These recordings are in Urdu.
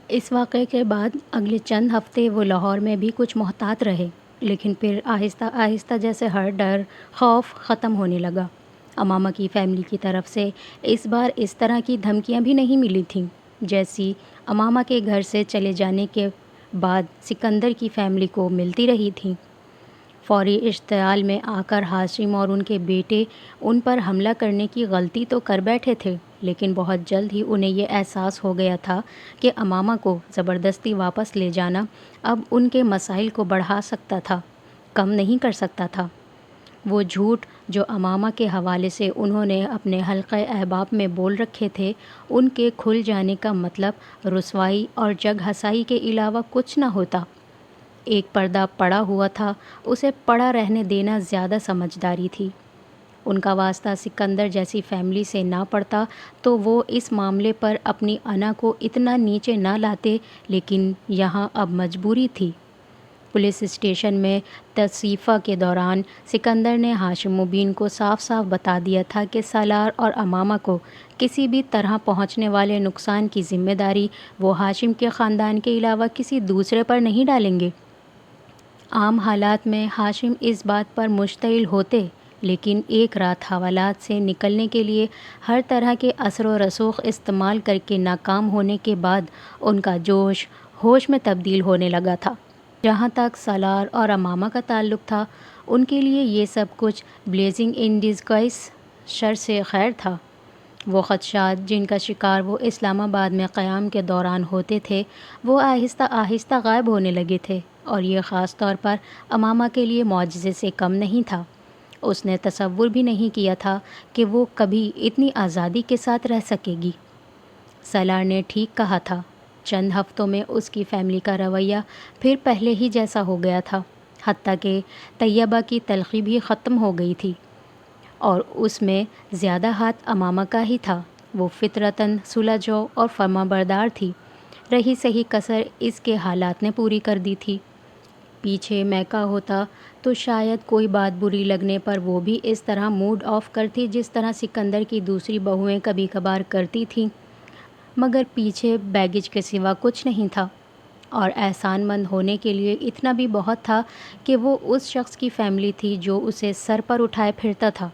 اس واقعے کے بعد اگلے چند ہفتے وہ لاہور میں بھی کچھ محتاط رہے، لیکن پھر آہستہ آہستہ جیسے ہر ڈر خوف ختم ہونے لگا۔ امامہ کی فیملی کی طرف سے اس بار اس طرح کی دھمکیاں بھی نہیں ملی تھیں جیسی امامہ کے گھر سے چلے جانے کے بعد سکندر کی فیملی کو ملتی رہی تھیں۔ فوری اشتعال میں آ کر ہاشم اور ان کے بیٹے ان پر حملہ کرنے کی غلطی تو کر بیٹھے تھے، لیکن بہت جلد ہی انہیں یہ احساس ہو گیا تھا کہ امامہ کو زبردستی واپس لے جانا اب ان کے مسائل کو بڑھا سکتا تھا، کم نہیں کر سکتا تھا۔ وہ جھوٹ جو امامہ کے حوالے سے انہوں نے اپنے حلقہ احباب میں بول رکھے تھے، ان کے کھل جانے کا مطلب رسوائی اور جگ ہنسائی کے علاوہ کچھ نہ ہوتا۔ ایک پردہ پڑا ہوا تھا، اسے پڑا رہنے دینا زیادہ سمجھداری تھی۔ ان کا واسطہ سکندر جیسی فیملی سے نہ پڑتا تو وہ اس معاملے پر اپنی انا کو اتنا نیچے نہ لاتے، لیکن یہاں اب مجبوری تھی۔ پولیس اسٹیشن میں تصفیہ کے دوران سکندر نے ہاشم مبین کو صاف صاف بتا دیا تھا کہ سالار اور امامہ کو کسی بھی طرح پہنچنے والے نقصان کی ذمہ داری وہ ہاشم کے خاندان کے علاوہ کسی دوسرے پر نہیں ڈالیں گے۔ عام حالات میں ہاشم اس بات پر مشتعل ہوتے، لیکن ایک رات حوالات سے نکلنے کے لیے ہر طرح کے اثر و رسوخ استعمال کر کے ناکام ہونے کے بعد ان کا جوش ہوش میں تبدیل ہونے لگا تھا۔ جہاں تک سالار اور امامہ کا تعلق تھا، ان کے لیے یہ سب کچھ بلیزنگ ان ڈسگائز، شر سے خیر تھا۔ وہ خدشات جن کا شکار وہ اسلام آباد میں قیام کے دوران ہوتے تھے، وہ آہستہ آہستہ غائب ہونے لگے تھے، اور یہ خاص طور پر امامہ کے لیے معجزے سے کم نہیں تھا۔ اس نے تصور بھی نہیں کیا تھا کہ وہ کبھی اتنی آزادی کے ساتھ رہ سکے گی۔ سالار نے ٹھیک کہا تھا، چند ہفتوں میں اس کی فیملی کا رویہ پھر پہلے ہی جیسا ہو گیا تھا، حتیٰ کہ طیبہ کی تلخی بھی ختم ہو گئی تھی، اور اس میں زیادہ ہاتھ امامہ کا ہی تھا۔ وہ فطرتاً صلح جو اور فرمانبردار تھی، رہی صحیح کسر اس کے حالات نے پوری کر دی تھی۔ پیچھے میکا ہوتا تو شاید کوئی بات بری لگنے پر وہ بھی اس طرح موڈ آف کرتی جس طرح سکندر کی دوسری بہویں کبھی کبھار کرتی تھیں، مگر پیچھے بیگیج کے سوا کچھ نہیں تھا، اور احسان مند ہونے کے لیے اتنا بھی بہت تھا کہ وہ اس شخص کی فیملی تھی جو اسے سر پر اٹھائے پھرتا تھا۔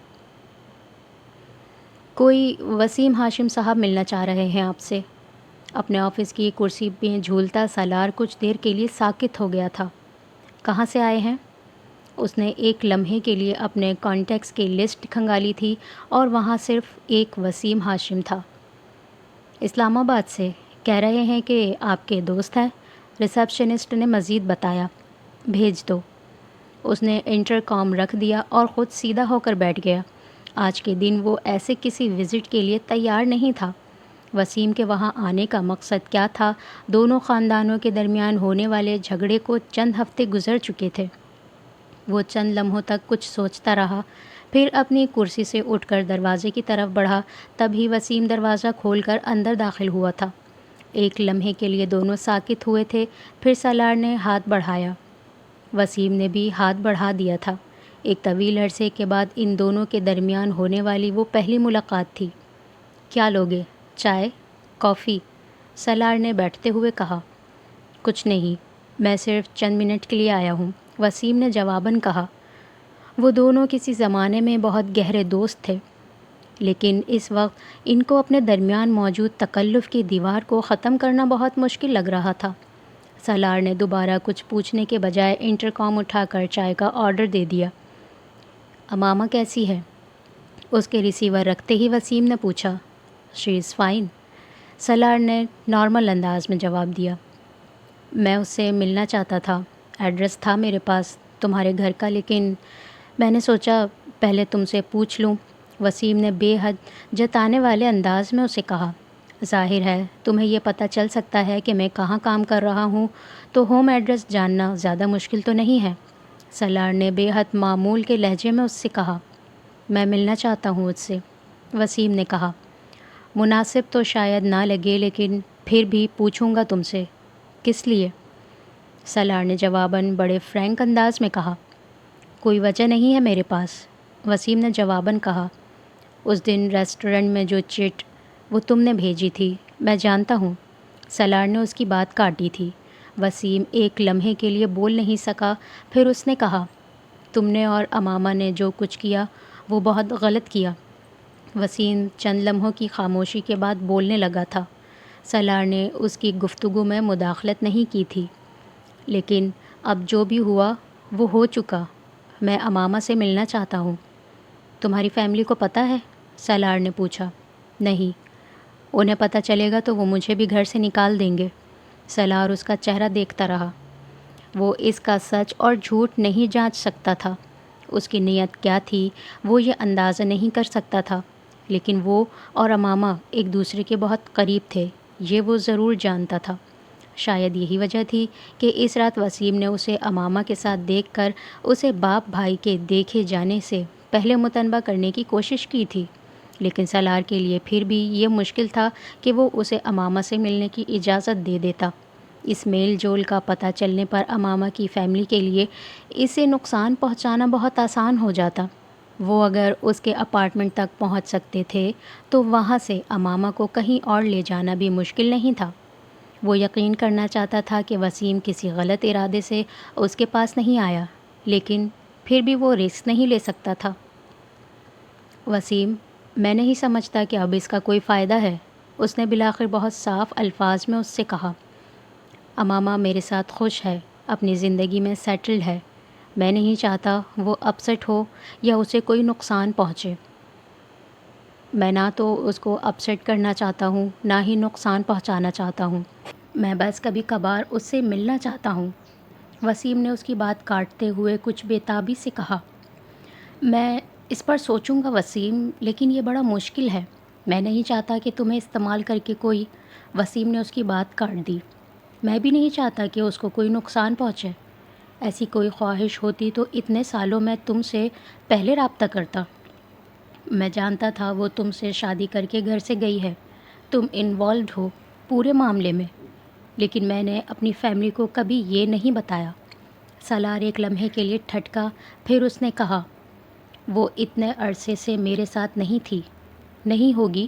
کوئی وسیم ہاشم صاحب ملنا چاہ رہے ہیں آپ سے۔ اپنے آفس کی کرسی میں جھولتا سالار کچھ دیر کے لیے ساکت ہو گیا تھا۔ کہاں سے آئے ہیں؟ اس نے ایک لمحے کے لیے اپنے کانٹیکٹس کی لسٹ کھنگالی تھی اور وہاں صرف ایک وسیم ہاشم تھا۔ اسلام آباد سے، کہہ رہے ہیں کہ آپ کے دوست ہیں، ریسیپشنسٹ نے مزید بتایا۔ بھیج دو۔ اس نے انٹر کام رکھ دیا اور خود سیدھا ہو کر بیٹھ گیا۔ آج کے دن وہ ایسے کسی وزٹ کے لیے تیار نہیں تھا۔ وسیم کے وہاں آنے کا مقصد کیا تھا؟ دونوں خاندانوں کے درمیان ہونے والے جھگڑے کو چند ہفتے گزر چکے تھے۔ وہ چند لمحوں تک کچھ سوچتا رہا، پھر اپنی کرسی سے اٹھ کر دروازے کی طرف بڑھا۔ تبھی وسیم دروازہ کھول کر اندر داخل ہوا تھا۔ ایک لمحے کے لیے دونوں ساکت ہوئے تھے، پھر سالار نے ہاتھ بڑھایا۔ وسیم نے بھی ہاتھ بڑھا دیا تھا۔ ایک طویل عرصے کے بعد ان دونوں کے درمیان ہونے والی وہ پہلی ملاقات تھی۔ کیا لوگے؟ چائے؟ کافی؟ سالار نے بیٹھتے ہوئے کہا۔ کچھ نہیں، میں صرف چند منٹ کے لیے آیا ہوں، وسیم نے جواباً کہا۔ وہ دونوں کسی زمانے میں بہت گہرے دوست تھے، لیکن اس وقت ان کو اپنے درمیان موجود تکلف کی دیوار کو ختم کرنا بہت مشکل لگ رہا تھا۔ سالار نے دوبارہ کچھ پوچھنے کے بجائے انٹر کام اٹھا کر چائے کا آرڈر دے دیا۔ امامہ کیسی ہے؟ اس کے ریسیور رکھتے ہی وسیم نے پوچھا۔ شی از فائن، سالار نے نارمل انداز میں جواب دیا۔ میں اس سے ملنا چاہتا تھا، ایڈریس تھا میرے پاس تمہارے گھر کا، لیکن میں نے سوچا پہلے تم سے پوچھ لوں، وسیم نے بے حد جتانے والے انداز میں اسے کہا۔ ظاہر ہے تمہیں یہ پتہ چل سکتا ہے کہ میں کہاں کام کر رہا ہوں، تو ہوم ایڈریس جاننا زیادہ مشکل تو نہیں ہے، سالار نے بے حد معمول کے لہجے میں اس سے کہا۔ میں ملنا چاہتا ہوں اس سے، وسیم نے کہا۔ مناسب تو شاید نہ لگے، لیکن پھر بھی پوچھوں گا تم سے۔ کس لیے؟ سالار نے جواباً بڑے فرینک انداز میں کہا۔ کوئی وجہ نہیں ہے میرے پاس، وسیم نے جواباً کہا۔ اس دن ریسٹورنٹ میں جو چٹ وہ تم نے بھیجی تھی، میں جانتا ہوں، سالار نے اس کی بات کاٹی تھی۔ وسیم ایک لمحے کے لیے بول نہیں سکا، پھر اس نے کہا، تم نے اور امامہ نے جو کچھ کیا وہ بہت غلط کیا۔ وسیم چند لمحوں کی خاموشی کے بعد بولنے لگا تھا۔ سالار نے اس کی گفتگو میں مداخلت نہیں کی تھی۔ لیکن اب جو بھی ہوا وہ ہو چکا۔ میں امامہ سے ملنا چاہتا ہوں۔ تمہاری فیملی کو پتہ ہے؟ سالار نے پوچھا۔ نہیں، انہیں پتہ چلے گا تو وہ مجھے بھی گھر سے نکال دیں گے۔ سالار اس کا چہرہ دیکھتا رہا۔ وہ اس کا سچ اور جھوٹ نہیں جانچ سکتا تھا۔ اس کی نیت کیا تھی وہ یہ اندازہ نہیں کر سکتا تھا، لیکن وہ اور امامہ ایک دوسرے کے بہت قریب تھے، یہ وہ ضرور جانتا تھا۔ شاید یہی وجہ تھی کہ اس رات وسیم نے اسے امامہ کے ساتھ دیکھ کر اسے باپ بھائی کے دیکھے جانے سے پہلے متنبہ کرنے کی کوشش کی تھی۔ لیکن سالار کے لیے پھر بھی یہ مشکل تھا کہ وہ اسے امامہ سے ملنے کی اجازت دے دیتا۔ اس میل جول کا پتہ چلنے پر امامہ کی فیملی کے لیے اسے نقصان پہنچانا بہت آسان ہو جاتا۔ وہ اگر اس کے اپارٹمنٹ تک پہنچ سکتے تھے تو وہاں سے امامہ کو کہیں اور لے جانا بھی مشکل نہیں تھا۔ وہ یقین کرنا چاہتا تھا کہ وسیم کسی غلط ارادے سے اس کے پاس نہیں آیا، لیکن پھر بھی وہ رسک نہیں لے سکتا تھا۔ وسیم، میں نہیں سمجھتا کہ اب اس کا کوئی فائدہ ہے، اس نے بالآخر بہت صاف الفاظ میں اس سے کہا۔ امامہ میرے ساتھ خوش ہے، اپنی زندگی میں سیٹلڈ ہے۔ میں نہیں چاہتا وہ اپسٹ ہو یا اسے کوئی نقصان پہنچے۔ میں نہ تو اس کو اپسیٹ کرنا چاہتا ہوں، نہ ہی نقصان پہنچانا چاہتا ہوں۔ میں بس کبھی کبھار اس سے ملنا چاہتا ہوں۔ وسیم نے اس کی بات کاٹتے ہوئے کچھ بےتابی سے کہا۔ میں اس پر سوچوں گا وسیم، لیکن یہ بڑا مشکل ہے۔ میں نہیں چاہتا کہ تمہیں استعمال کر کے کوئی… وسیم نے اس کی بات کاٹ دی۔ میں بھی نہیں چاہتا کہ اس کو کوئی نقصان پہنچے۔ ایسی کوئی خواہش ہوتی تو اتنے سالوں میں تم سے پہلے رابطہ کرتا۔ میں جانتا تھا وہ تم سے شادی کر کے گھر سے گئی ہے، تم انوالوڈ ہو پورے معاملے میں، لیکن میں نے اپنی فیملی کو کبھی یہ نہیں بتایا۔ سالار ایک لمحے کے لیے ٹھٹکا، پھر اس نے کہا، وہ اتنے عرصے سے میرے ساتھ نہیں تھی، نہیں ہوگی،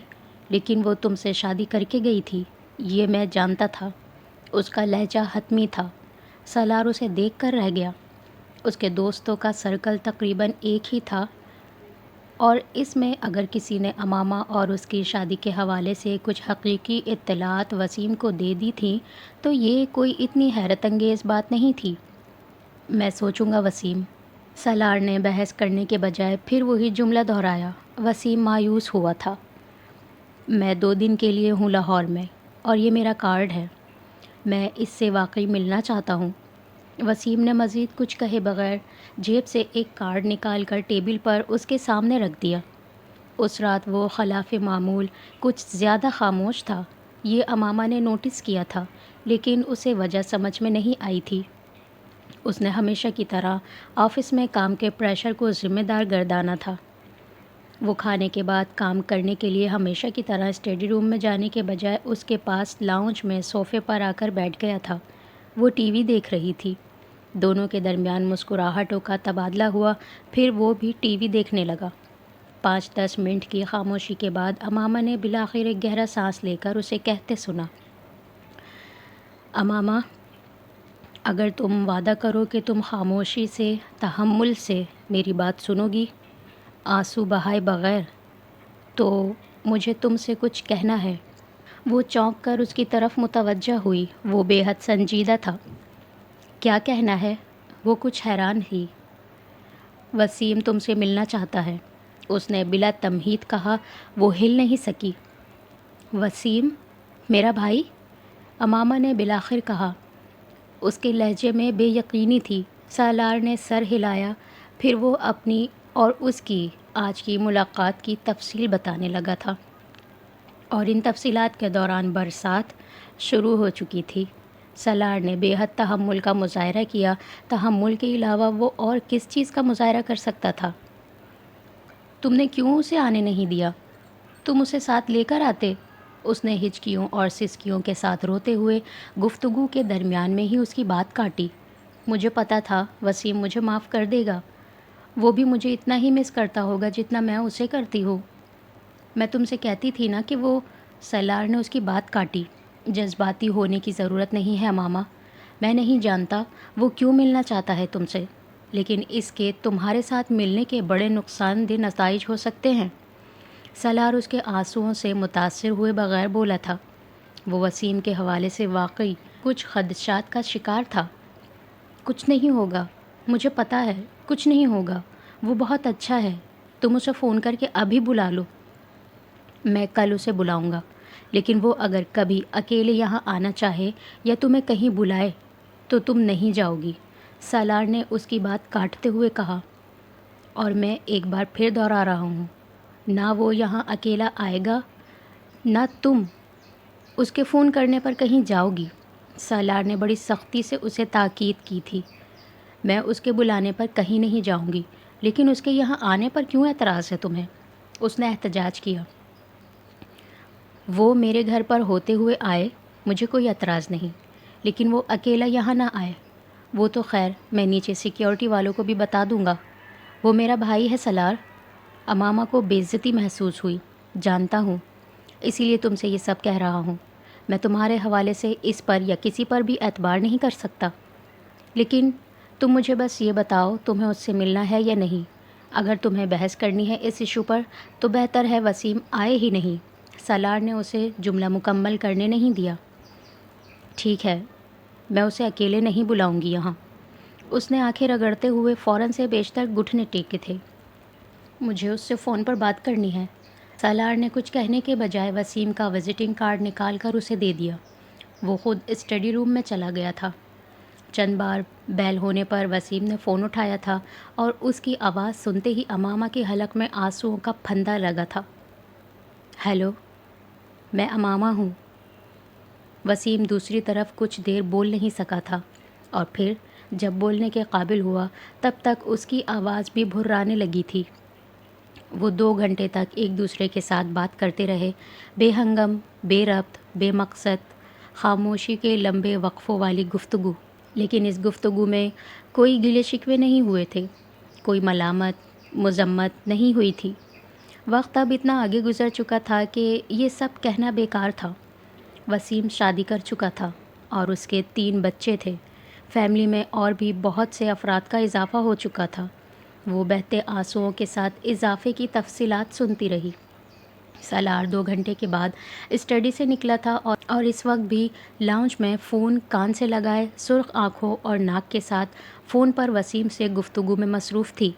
لیکن وہ تم سے شادی کر کے گئی تھی، یہ میں جانتا تھا۔ اس کا لہجہ حتمی تھا۔ سالار اسے دیکھ کر رہ گیا۔ اس کے دوستوں کا سرکل تقریباً ایک ہی تھا، اور اس میں اگر کسی نے امامہ اور اس کی شادی کے حوالے سے کچھ حقیقی اطلاعات وسیم کو دے دی تھیں تو یہ کوئی اتنی حیرت انگیز بات نہیں تھی۔ میں سوچوں گا وسیم، سالار نے بحث کرنے کے بجائے پھر وہی جملہ دہرایا۔ وسیم مایوس ہوا تھا۔ میں 2 دن کے لیے ہوں لاہور میں، اور یہ میرا کارڈ ہے۔ میں اس سے واقعی ملنا چاہتا ہوں۔ وسیم نے مزید کچھ کہے بغیر جیب سے ایک کارڈ نکال کر ٹیبل پر اس کے سامنے رکھ دیا۔ اس رات وہ خلاف معمول کچھ زیادہ خاموش تھا، یہ امامہ نے نوٹس کیا تھا، لیکن اسے وجہ سمجھ میں نہیں آئی تھی۔ اس نے ہمیشہ کی طرح آفس میں کام کے پریشر کو ذمہ دار گردانا تھا۔ وہ کھانے کے بعد کام کرنے کے لیے ہمیشہ کی طرح اسٹڈی روم میں جانے کے بجائے اس کے پاس لاؤنج میں صوفے پر آ کر بیٹھ گیا تھا۔ وہ ٹی وی دیکھ رہی تھی۔ دونوں کے درمیان مسکراہٹوں کا تبادلہ ہوا، پھر وہ بھی ٹی وی دیکھنے لگا۔ 5-10 منٹ کی خاموشی کے بعد امامہ نے بالآخر ایک گہرا سانس لے کر اسے کہتے سنا، امامہ، اگر تم وعدہ کرو کہ تم خاموشی سے، تحمل سے میری بات سنو گی، آنسو بہائے بغیر، تو مجھے تم سے کچھ کہنا ہے۔ وہ چونک کر اس کی طرف متوجہ ہوئی۔ وہ بے حد سنجیدہ تھا۔ کیا کہنا ہے؟ وہ کچھ حیران تھی۔ وسیم تم سے ملنا چاہتا ہے، اس نے بلا تمہید کہا۔ وہ ہل نہیں سکی۔ وسیم، میرا بھائی؟ امامہ نے بالآخر کہا۔ اس کے لہجے میں بے یقینی تھی۔ سالار نے سر ہلایا، پھر وہ اپنی اور اس کی آج کی ملاقات کی تفصیل بتانے لگا تھا، اور ان تفصیلات کے دوران برسات شروع ہو چکی تھی۔ سالار نے بے حد تحمل کا مظاہرہ کیا۔ تحمل کے علاوہ وہ اور کس چیز کا مظاہرہ کر سکتا تھا؟ تم نے کیوں اسے آنے نہیں دیا؟ تم اسے ساتھ لے کر آتے۔ اس نے ہچکیوں اور سسکیوں کے ساتھ روتے ہوئے گفتگو کے درمیان میں ہی اس کی بات کاٹی۔ مجھے پتا تھا وسیم مجھے معاف کر دے گا، وہ بھی مجھے اتنا ہی مس کرتا ہوگا جتنا میں اسے کرتی ہوں۔ میں تم سے کہتی تھی نا کہ وہ… سالار نے اس کی بات کاٹی۔ جذباتی ہونے کی ضرورت نہیں ہے ماما. میں نہیں جانتا وہ کیوں ملنا چاہتا ہے تم سے، لیکن اس کے تمہارے ساتھ ملنے کے بڑے نقصان دہ نتائج ہو سکتے ہیں. سالار اس کے آنسوؤں سے متاثر ہوئے بغیر بولا تھا. وہ وسیم کے حوالے سے واقعی کچھ خدشات کا شکار تھا. کچھ نہیں ہوگا، مجھے پتہ ہے کچھ نہیں ہوگا، وہ بہت اچھا ہے. تم اسے فون کر کے ابھی بلا لو. میں کل اسے بلاؤں گا، لیکن وہ اگر کبھی اکیلے یہاں آنا چاہے یا تمہیں کہیں بلائے تو تم نہیں جاؤ گی. سالار نے اس کی بات کاٹتے ہوئے کہا. اور میں ایک بار پھر دوہرا رہا ہوں، نہ وہ یہاں اکیلا آئے گا نہ تم اس کے فون کرنے پر کہیں جاؤ گی. سالار نے بڑی سختی سے اسے تاکید کی تھی. میں اس کے بلانے پر کہیں نہیں جاؤں گی، لیکن اس کے یہاں آنے پر کیوں اعتراض ہے تمہیں؟ اس نے احتجاج کیا. وہ میرے گھر پر ہوتے ہوئے آئے، مجھے کوئی اعتراض نہیں، لیکن وہ اکیلا یہاں نہ آئے. وہ تو خیر میں نیچے سیکیورٹی والوں کو بھی بتا دوں گا. وہ میرا بھائی ہے سالار. امامہ کو بے عزتی محسوس ہوئی. جانتا ہوں، اسی لیے تم سے یہ سب کہہ رہا ہوں. میں تمہارے حوالے سے اس پر یا کسی پر بھی اعتبار نہیں کر سکتا، لیکن تم مجھے بس یہ بتاؤ تمہیں اس سے ملنا ہے یا نہیں. اگر تمہیں بحث کرنی ہے اس ایشو پر تو بہتر ہے وسیم آئے ہی نہیں. سالار نے اسے جملہ مکمل کرنے نہیں دیا. ٹھیک ہے، میں اسے اکیلے نہیں بلاؤں گی یہاں. اس نے آنکھیں رگڑتے ہوئے فوراً سے بیشتر گھٹنے ٹیکے تھے. مجھے اس سے فون پر بات کرنی ہے. سالار نے کچھ کہنے کے بجائے وسیم کا وزٹنگ کارڈ نکال کر اسے دے دیا. وہ خود اسٹڈی روم میں چلا گیا تھا. چند بار بیل ہونے پر وسیم نے فون اٹھایا تھا اور اس کی آواز سنتے ہی امامہ کے حلق میں آنسوؤں کا پھندا لگا تھا. ہیلو، میں امامہ ہوں. وسیم دوسری طرف کچھ دیر بول نہیں سکا تھا، اور پھر جب بولنے کے قابل ہوا تب تک اس کی آواز بھی بھرانے لگی تھی. وہ 2 گھنٹے تک ایک دوسرے کے ساتھ بات کرتے رہے، بے ہنگم، بے ربط، بے مقصد، خاموشی کے لمبے وقفوں والی گفتگو. لیکن اس گفتگو میں کوئی گلے شکوے نہیں ہوئے تھے، کوئی ملامت مذمت نہیں ہوئی تھی. وقت اب اتنا آگے گزر چکا تھا کہ یہ سب کہنا بیکار تھا. وسیم شادی کر چکا تھا اور اس کے 3 بچے تھے. فیملی میں اور بھی بہت سے افراد کا اضافہ ہو چکا تھا. وہ بہتے آنسوؤں کے ساتھ اضافے کی تفصیلات سنتی رہی. سالار 2 گھنٹے کے بعد اسٹڈی سے نکلا تھا اور اس وقت بھی لاؤنج میں فون کان سے لگائے سرخ آنکھوں اور ناک کے ساتھ فون پر وسیم سے گفتگو میں مصروف تھی.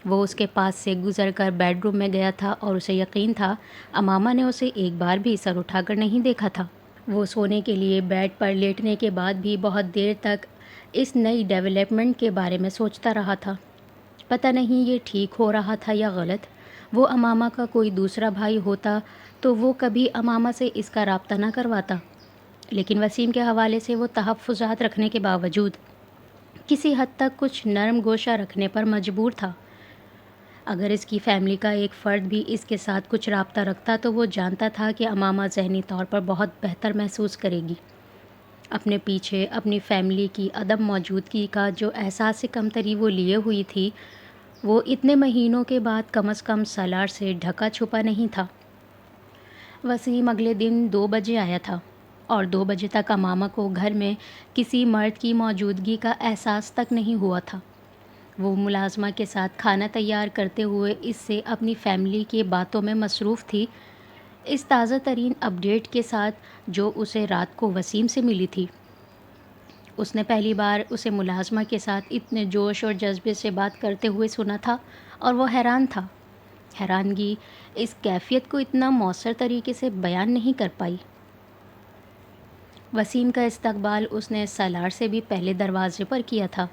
وہ اس کے پاس سے گزر کر بیڈ روم میں گیا تھا اور اسے یقین تھا امامہ نے اسے ایک بار بھی سر اٹھا کر نہیں دیکھا تھا. وہ سونے کے لیے بیڈ پر لیٹنے کے بعد بھی بہت دیر تک اس نئی ڈیولپمنٹ کے بارے میں سوچتا رہا تھا. پتہ نہیں یہ ٹھیک ہو رہا تھا یا غلط. وہ امامہ کا کوئی دوسرا بھائی ہوتا تو وہ کبھی امامہ سے اس کا رابطہ نہ کرواتا، لیکن وسیم کے حوالے سے وہ تحفظات رکھنے کے باوجود کسی حد تک کچھ نرم گوشہ رکھنے پر مجبور تھا. اگر اس کی فیملی کا ایک فرد بھی اس کے ساتھ کچھ رابطہ رکھتا تو وہ جانتا تھا کہ امامہ ذہنی طور پر بہت بہتر محسوس کرے گی. اپنے پیچھے اپنی فیملی کی عدم موجودگی کا جو احساس کمتری وہ لیے ہوئی تھی، وہ اتنے مہینوں کے بعد کم از کم سالار سے ڈھکا چھپا نہیں تھا. وسیم اگلے دن 2 بجے آیا تھا اور 2 بجے تک امامہ کو گھر میں کسی مرد کی موجودگی کا احساس تک نہیں ہوا تھا. وہ ملازمہ کے ساتھ کھانا تیار کرتے ہوئے اس سے اپنی فیملی کی باتوں میں مصروف تھی، اس تازہ ترین اپ ڈیٹ کے ساتھ جو اسے رات کو وسیم سے ملی تھی. اس نے پہلی بار اسے ملازمہ کے ساتھ اتنے جوش اور جذبے سے بات کرتے ہوئے سنا تھا اور وہ حیران تھا. حیرانگی اس کیفیت کو اتنا مؤثر طریقے سے بیان نہیں کر پائی. وسیم کا استقبال اس نے سالار سے بھی پہلے دروازے پر کیا تھا.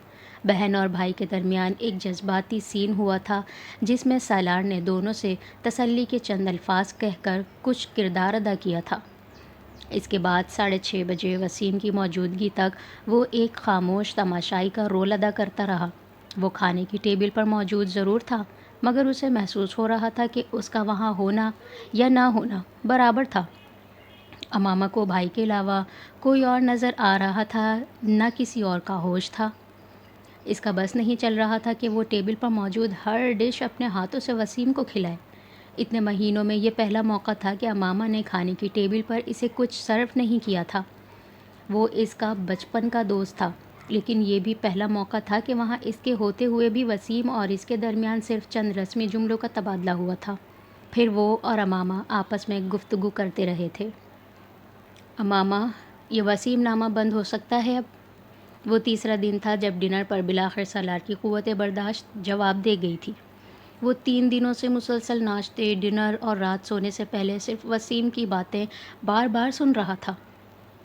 بہن اور بھائی کے درمیان ایک جذباتی سین ہوا تھا جس میں سالار نے دونوں سے تسلی کے چند الفاظ کہہ کر کچھ کردار ادا کیا تھا. اس کے بعد 6:30 بجے وسیم کی موجودگی تک وہ ایک خاموش تماشائی کا رول ادا کرتا رہا. وہ کھانے کی ٹیبل پر موجود ضرور تھا، مگر اسے محسوس ہو رہا تھا کہ اس کا وہاں ہونا یا نہ ہونا برابر تھا. امامہ کو بھائی کے علاوہ کوئی اور نظر آ رہا تھا، نہ کسی اور کا ہوش تھا. اس کا بس نہیں چل رہا تھا کہ وہ ٹیبل پر موجود ہر ڈش اپنے ہاتھوں سے وسیم کو کھلائے. اتنے مہینوں میں یہ پہلا موقع تھا کہ امامہ نے کھانے کی ٹیبل پر اسے کچھ سرو نہیں کیا تھا۔ وہ اس کا بچپن کا دوست تھا، لیکن یہ بھی پہلا موقع تھا کہ وہاں اس کے ہوتے ہوئے بھی وسیم اور اس کے درمیان صرف چند رسمی جملوں کا تبادلہ ہوا تھا۔ پھر وہ اور امامہ آپس میں گفتگو کرتے رہے تھے۔ امامہ، یہ وسیم نامہ بند ہو سکتا ہے اب؟ وہ تیسرا دن تھا جب ڈنر پر بالآخر سالار کی قوت برداشت جواب دے گئی تھی۔ وہ 3 دنوں سے مسلسل ناشتے، ڈنر اور رات سونے سے پہلے صرف وسیم کی باتیں بار بار سن رہا تھا۔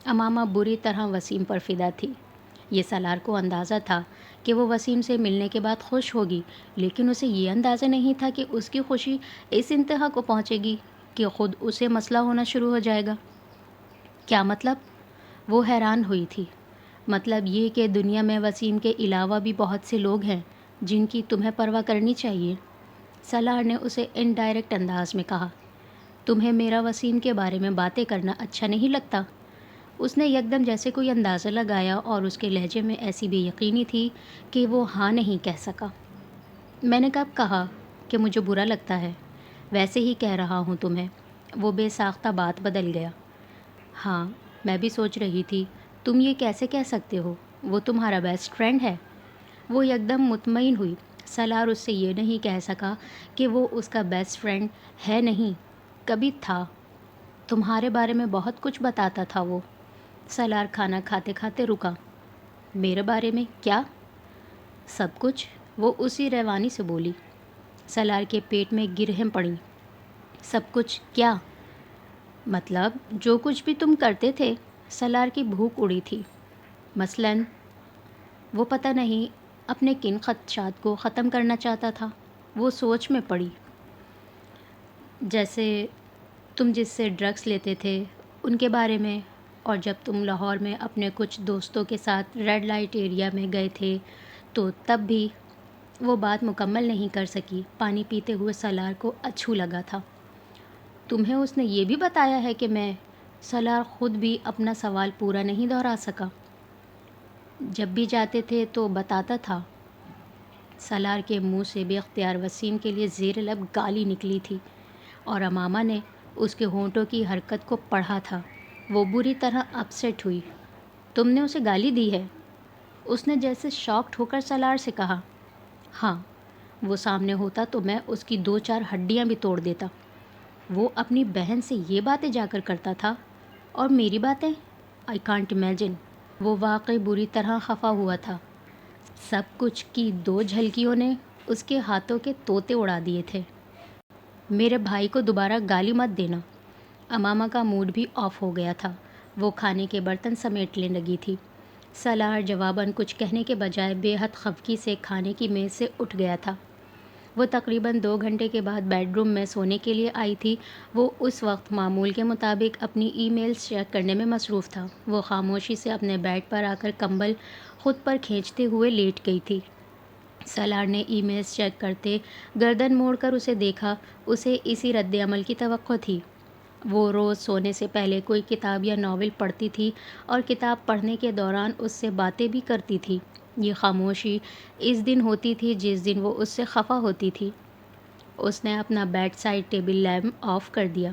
امامہ بری طرح وسیم پر فدا تھی۔ یہ سالار کو اندازہ تھا کہ وہ وسیم سے ملنے کے بعد خوش ہوگی، لیکن اسے یہ اندازہ نہیں تھا کہ اس کی خوشی اس انتہا کو پہنچے گی کہ خود اسے مسئلہ ہونا شروع ہو جائے گا۔ کیا مطلب؟ وہ حیران ہوئی تھی۔ مطلب یہ کہ دنیا میں وسیم کے علاوہ بھی بہت سے لوگ ہیں جن کی تمہیں پرواہ کرنی چاہیے۔ سالار نے اسے انڈائریکٹ انداز میں کہا۔ تمہیں میرا وسیم کے بارے میں باتیں کرنا اچھا نہیں لگتا؟ اس نے یکدم جیسے کوئی اندازہ لگایا اور اس کے لہجے میں ایسی بے یقینی تھی کہ وہ ہاں نہیں کہہ سکا۔ میں نے کب کہا کہ مجھے برا لگتا ہے؟ ویسے ہی کہہ رہا ہوں تمہیں۔ وہ بے ساختہ بات بدل گیا۔ ہاں، میں بھی سوچ رہی تھی تم یہ کیسے کہہ سکتے ہو؟ وہ تمہارا بیسٹ فرینڈ ہے۔ وہ یکدم مطمئن ہوئی۔ سالار اس سے یہ نہیں کہہ سکا کہ وہ اس کا بیسٹ فرینڈ ہے، نہیں، کبھی تھا۔ تمہارے بارے میں بہت کچھ بتاتا تھا وہ۔ سالار کھانا کھاتے کھاتے رکا۔ میرے بارے میں کیا؟ سب کچھ، وہ اسی روانی سے بولی۔ سالار کے پیٹ میں گرہیں پڑیں۔ سب کچھ کیا؟ مطلب جو کچھ بھی تم کرتے تھے۔ سالار کی بھوک اڑی تھی۔ مثلاً؟ وہ پتہ نہیں اپنے کن خدشات کو ختم کرنا چاہتا تھا۔ وہ سوچ میں پڑی۔ جیسے تم جس سے ڈرگس لیتے تھے ان کے بارے میں، اور جب تم لاہور میں اپنے کچھ دوستوں کے ساتھ ریڈ لائٹ ایریا میں گئے تھے تو تب بھی۔ وہ بات مکمل نہیں کر سکی۔ پانی پیتے ہوئے سالار کو اچھو لگا تھا۔ تمہیں اس نے یہ بھی بتایا ہے کہ میں؟ سالار خود بھی اپنا سوال پورا نہیں دہرا سکا۔ جب بھی جاتے تھے تو بتاتا تھا۔ سالار کے منہ سے بے اختیار وسیم کے لیے زیر لب گالی نکلی تھی، اور امامہ نے اس کے ہونٹوں کی حرکت کو پڑھا تھا۔ وہ بری طرح اپسیٹ ہوئی۔ تم نے اسے گالی دی ہے؟ اس نے جیسے شاکڈ ہو کر سالار سے کہا۔ ہاں، وہ سامنے ہوتا تو میں اس کی 2-4 ہڈیاں بھی توڑ دیتا۔ وہ اپنی بہن سے یہ باتیں جا کر کرتا تھا، اور میری باتیں؟ I can't imagine. وہ واقعی بری طرح خفا ہوا تھا۔ سب کچھ کی 2 جھلکیوں نے اس کے ہاتھوں کے طوطے اڑا دیے تھے۔ میرے بھائی کو دوبارہ گالی مت دینا۔ امامہ کا موڈ بھی آف ہو گیا تھا۔ وہ کھانے کے برتن سمیٹنے لگی تھی۔ سالار جواباً کچھ کہنے کے بجائے بے حد خفگی سے کھانے کی میز سے اٹھ گیا تھا۔ وہ تقریباً 2 گھنٹے کے بعد بیڈ روم میں سونے کے لیے آئی تھی۔ وہ اس وقت معمول کے مطابق اپنی ای میلز چیک کرنے میں مصروف تھا۔ وہ خاموشی سے اپنے بیڈ پر آ کر کمبل خود پر کھینچتے ہوئے لیٹ گئی تھی۔ سالار نے ای میلز چیک کرتے گردن موڑ کر اسے دیکھا۔ اسے اسی رد عمل کی توقع تھی۔ وہ روز سونے سے پہلے کوئی کتاب یا ناول پڑھتی تھی، اور کتاب پڑھنے کے دوران اس سے باتیں بھی کرتی تھی۔ یہ خاموشی اس دن ہوتی تھی جس دن وہ اس سے خفا ہوتی تھی۔ اس نے اپنا bedside table lamp off کر دیا۔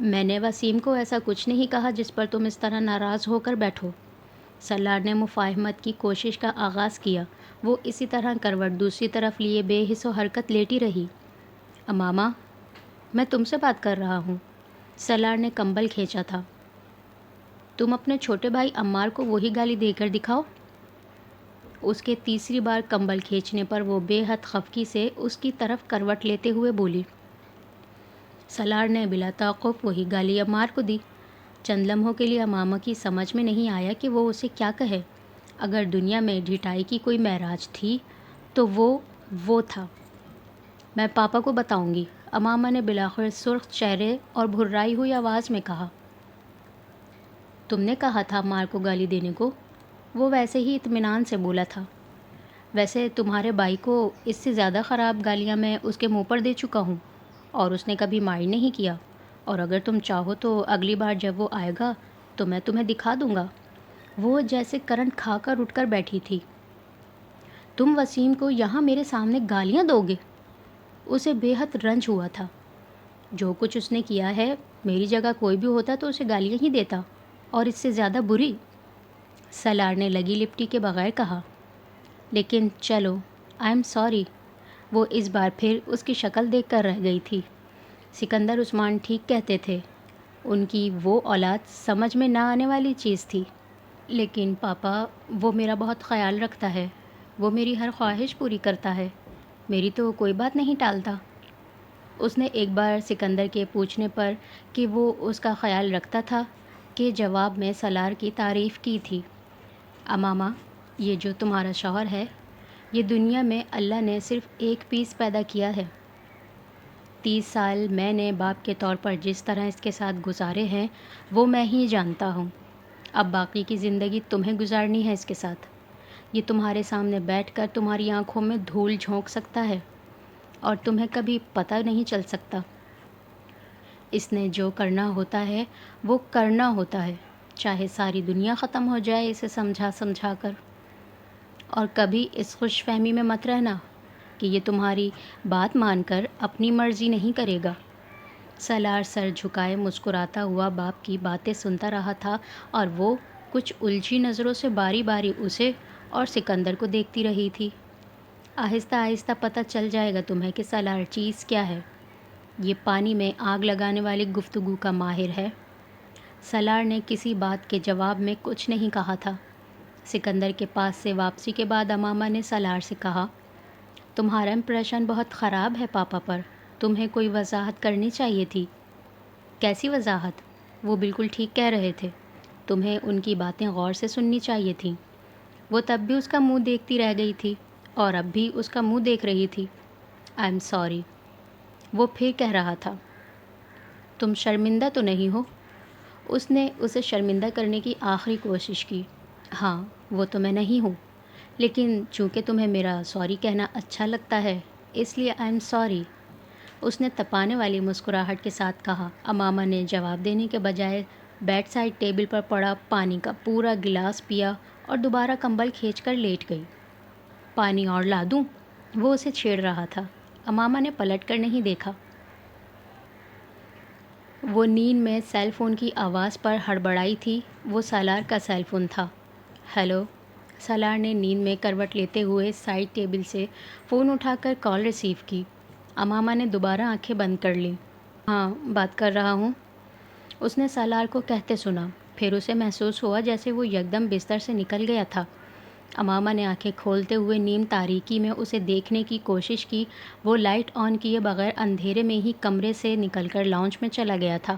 میں نے وسیم کو ایسا کچھ نہیں کہا جس پر تم اس طرح ناراض ہو کر بیٹھو۔ سالار نے مفاہمت کی کوشش کا آغاز کیا۔ وہ اسی طرح کروٹ دوسری طرف لیے بے حس و حرکت لیٹی رہی۔ امامہ، میں تم سے بات کر رہا ہوں۔ سالار نے کمبل کھینچا تھا۔ تم اپنے چھوٹے بھائی عمار کو وہی گالی دے کر دکھاؤ۔ اس کے تیسری بار کمبل کھینچنے پر وہ بے حد خفگی سے اس کی طرف کروٹ لیتے ہوئے بولی۔ سالار نے بلا توقف وہی گالی عمار کو دی۔ چند لمحوں کے لیے امامہ کی سمجھ میں نہیں آیا کہ وہ اسے کیا کہے۔ اگر دنیا میں ڈھٹائی کی کوئی معراج تھی تو وہ تھا۔ میں پاپا کو بتاؤں گی، امامہ نے بالآخر سرخ چہرے اور بھرائی ہوئی آواز میں کہا۔ تم نے کہا تھا عمار کو گالی دینے کو؟ وہ ویسے ہی اطمینان سے بولا تھا۔ ویسے تمہارے بھائی کو اس سے زیادہ خراب گالیاں میں اس کے منہ پر دے چکا ہوں، اور اس نے کبھی مائنڈ نہیں کیا، اور اگر تم چاہو تو اگلی بار جب وہ آئے گا تو میں تمہیں دکھا دوں گا۔ وہ جیسے کرنٹ کھا کر اٹھ کر بیٹھی تھی۔ تم وسیم کو یہاں میرے سامنے گالیاں دو گے؟ اسے بے حد رنج ہوا تھا۔ جو کچھ اس نے کیا ہے، میری جگہ کوئی بھی ہوتا تو اسے گالیاں ہی دیتا، اور اس سے زیادہ بری۔ سالار نے لگی لپٹی کے بغیر کہا۔ لیکن چلو، آئی ایم سوری۔ وہ اس بار پھر اس کی شکل دیکھ کر رہ گئی تھی۔ سکندر عثمان ٹھیک کہتے تھے، ان کی وہ اولاد سمجھ میں نہ آنے والی چیز تھی۔ لیکن پاپا، وہ میرا بہت خیال رکھتا ہے، وہ میری ہر خواہش پوری کرتا ہے، میری تو کوئی بات نہیں ٹالتا۔ اس نے ایک بار سکندر کے پوچھنے پر کہ وہ اس کا خیال رکھتا تھا کے جواب میں سالار کی تعریف کی تھی۔ امامہ، یہ جو تمہارا شوہر ہے، یہ دنیا میں اللہ نے صرف ایک پیس پیدا کیا ہے۔ 30 سال میں نے باپ کے طور پر جس طرح اس کے ساتھ گزارے ہیں وہ میں ہی جانتا ہوں۔ اب باقی کی زندگی تمہیں گزارنی ہے اس کے ساتھ۔ یہ تمہارے سامنے بیٹھ کر تمہاری آنکھوں میں دھول جھونک سکتا ہے اور تمہیں کبھی پتہ نہیں چل سکتا۔ اس نے جو کرنا ہوتا ہے وہ کرنا ہوتا ہے، چاہے ساری دنیا ختم ہو جائے اسے سمجھا کر۔ اور کبھی اس خوش فہمی میں مت رہنا کہ یہ تمہاری بات مان کر اپنی مرضی نہیں کرے گا۔ سالار سر جھکائے مسکراتا ہوا باپ کی باتیں سنتا رہا تھا اور وہ کچھ الجھی نظروں سے باری باری اسے اور سکندر کو دیکھتی رہی تھی۔ آہستہ آہستہ پتہ چل جائے گا تمہیں کہ سالار چیز کیا ہے۔ یہ پانی میں آگ لگانے والی گفتگو کا ماہر ہے۔ سالار نے کسی بات کے جواب میں کچھ نہیں کہا تھا۔ سکندر کے پاس سے واپسی کے بعد امامہ نے سالار سے کہا، تمہارا امپریشن بہت خراب ہے پاپا پر، تمہیں کوئی وضاحت کرنی چاہیے تھی۔ کیسی وضاحت؟ وہ بالکل ٹھیک کہہ رہے تھے، تمہیں ان کی باتیں غور سے سننی چاہیے تھیں۔ وہ تب بھی اس کا منہ دیکھتی رہ گئی تھی اور اب بھی اس کا منہ دیکھ رہی تھی۔ آئی ایم سوری، وہ پھر کہہ رہا تھا۔ تم شرمندہ تو نہیں ہو؟ اس نے اسے شرمندہ کرنے کی آخری کوشش کی۔ ہاں، وہ تو میں نہیں ہوں، لیکن چونکہ تمہیں میرا سوری کہنا اچھا لگتا ہے اس لیے آئی ایم سوری، اس نے تپانے والی مسکراہٹ کے ساتھ کہا۔ امامہ نے جواب دینے کے بجائے بیڈ سائڈ ٹیبل پر پڑا پانی کا پورا گلاس پیا اور دوبارہ کمبل کھینچ کر لیٹ گئی۔ پانی اور لا دوں؟ وہ اسے چھیڑ رہا تھا۔ امامہ نے پلٹ کر نہیں دیکھا۔ وہ نیند میں سیل فون کی آواز پر ہڑبڑائی تھی۔ وہ سالار کا سیل فون تھا۔ ہیلو، سالار نے نیند میں کروٹ لیتے ہوئے سائڈ ٹیبل سے فون اٹھا کر کال ریسیو کی۔ امامہ نے دوبارہ آنکھیں بند کر لیں۔ ہاں، بات کر رہا ہوں، اس نے سالار کو کہتے سنا۔ پھر اسے محسوس ہوا جیسے وہ یکدم بستر سے نکل گیا تھا۔ امامہ نے آنکھیں کھولتے ہوئے نیم تاریکی میں اسے دیکھنے کی کوشش کی۔ وہ لائٹ آن کیے بغیر اندھیرے میں ہی کمرے سے نکل کر لاؤنج میں چلا گیا تھا۔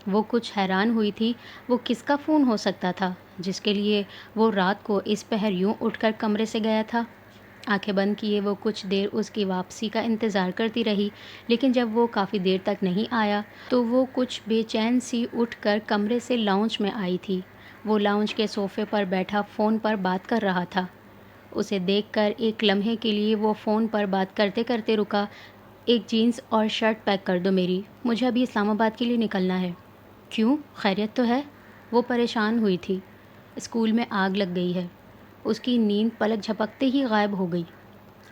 وہ کچھ حیران ہوئی تھی، وہ کس کا فون ہو سکتا تھا جس کے لیے وہ رات کو اس پہر یوں اٹھ کر کمرے سے گیا تھا۔ آنکھیں بند کیے وہ کچھ دیر اس کی واپسی کا انتظار کرتی رہی، لیکن جب وہ کافی دیر تک نہیں آیا تو وہ کچھ بے چین سی اٹھ کر کمرے سے لاؤنج میں آئی تھی۔ وہ لاؤنج کے صوفے پر بیٹھا فون پر بات کر رہا تھا۔ اسے دیکھ کر ایک لمحے کے لیے وہ فون پر بات کرتے کرتے رکا۔ ایک جینز اور شرٹ پیک کر دو میری، مجھے ابھی اسلام آباد کے لیے نکلنا ہے۔ کیوں، خیریت تو ہے؟ وہ پریشان ہوئی تھی۔ اسکول میں آگ لگ گئی ہے۔ اس کی نیند پلک جھپکتے ہی غائب ہو گئی۔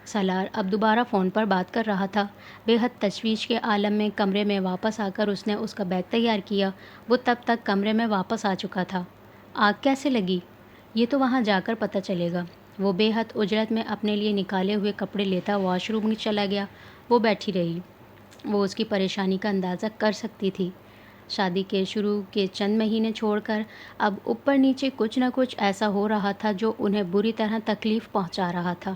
سالار اب دوبارہ فون پر بات کر رہا تھا۔ بے حد تشویش کے عالم میں کمرے میں واپس آ کر اس نے اس کا بیگ تیار کیا۔ وہ تب تک کمرے میں واپس آ چکا تھا۔ آگ کیسے لگی؟ یہ تو وہاں جا کر پتہ چلے گا۔ وہ بے حد اجرت میں اپنے لیے نکالے ہوئے کپڑے لیتا واش روم میں چلا گیا۔ وہ بیٹھی رہی۔ وہ اس کی پریشانی کا اندازہ کر سکتی تھی۔ شادی کے شروع کے چند مہینے چھوڑ کر اب اوپر نیچے کچھ نہ کچھ ایسا ہو رہا تھا جو انہیں بری طرح تکلیف پہنچا رہا تھا۔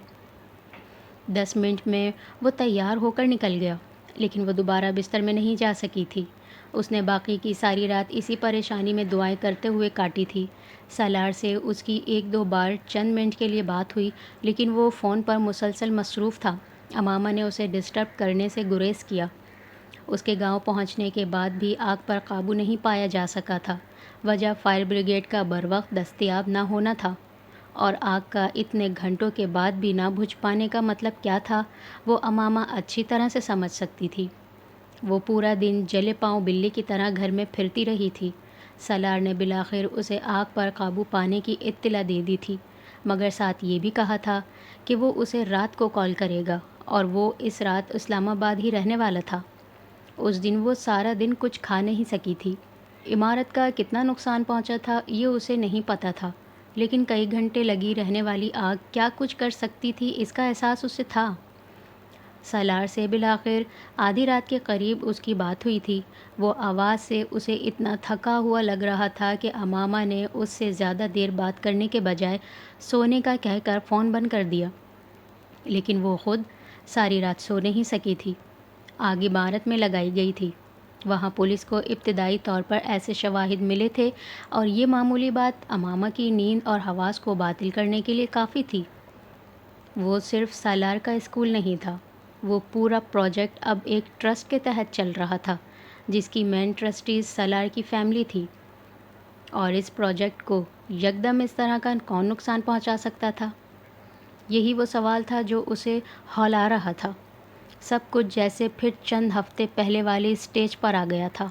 10 منٹ میں وہ تیار ہو کر نکل گیا، لیکن وہ دوبارہ بستر میں نہیں جا سکی تھی۔ اس نے باقی کی ساری رات اسی پریشانی میں دعائیں کرتے ہوئے کاٹی تھی۔ سالار سے اس کی 1-2 بار چند منٹ کے لیے بات ہوئی، لیکن وہ فون پر مسلسل مصروف تھا۔ امامہ نے اسے ڈسٹرب کرنے سے گریز کیا۔ اس کے گاؤں پہنچنے کے بعد بھی آگ پر قابو نہیں پایا جا سکا تھا۔ وجہ فائر بریگیڈ کا بروقت دستیاب نہ ہونا تھا، اور آگ کا اتنے گھنٹوں کے بعد بھی نہ بجھ پانے کا مطلب کیا تھا وہ امامہ اچھی طرح سے سمجھ سکتی تھی۔ وہ پورا دن جلے پاؤں بلی کی طرح گھر میں پھرتی رہی تھی۔ سالار نے بالآخر اسے آگ پر قابو پانے کی اطلاع دے دی تھی، مگر ساتھ یہ بھی کہا تھا کہ وہ اسے رات کو کال کرے گا اور وہ اس رات اسلام آباد ہی رہنے والا تھا۔ اس دن وہ سارا دن کچھ کھا نہیں سکی تھی۔ عمارت کا کتنا نقصان پہنچا تھا یہ اسے نہیں پتہ تھا، لیکن کئی گھنٹے لگی رہنے والی آگ کیا کچھ کر سکتی تھی اس کا احساس اسے تھا۔ سالار سے بالآخر آدھی رات کے قریب اس کی بات ہوئی تھی۔ وہ آواز سے اسے اتنا تھکا ہوا لگ رہا تھا کہ امامہ نے اس سے زیادہ دیر بات کرنے کے بجائے سونے کا کہہ کر فون بند کر دیا، لیکن وہ خود ساری رات سو نہیں سکی تھی۔ آگ عمارت میں لگائی گئی تھی۔ وہاں پولیس کو ابتدائی طور پر ایسے شواہد ملے تھے اور یہ معمولی بات امامہ کی نیند اور حواس کو باطل کرنے کے لیے کافی تھی۔ وہ صرف سالار کا اسکول نہیں تھا، وہ پورا پروجیکٹ اب ایک ٹرسٹ کے تحت چل رہا تھا جس کی مین ٹرسٹیز سالار کی فیملی تھی، اور اس پروجیکٹ کو یکدم اس طرح کا کون نقصان پہنچا سکتا تھا؟ یہی وہ سوال تھا جو اسے ہلا رہا تھا۔ سب کچھ جیسے پھر چند ہفتے پہلے والی اسٹیج پر آ گیا تھا۔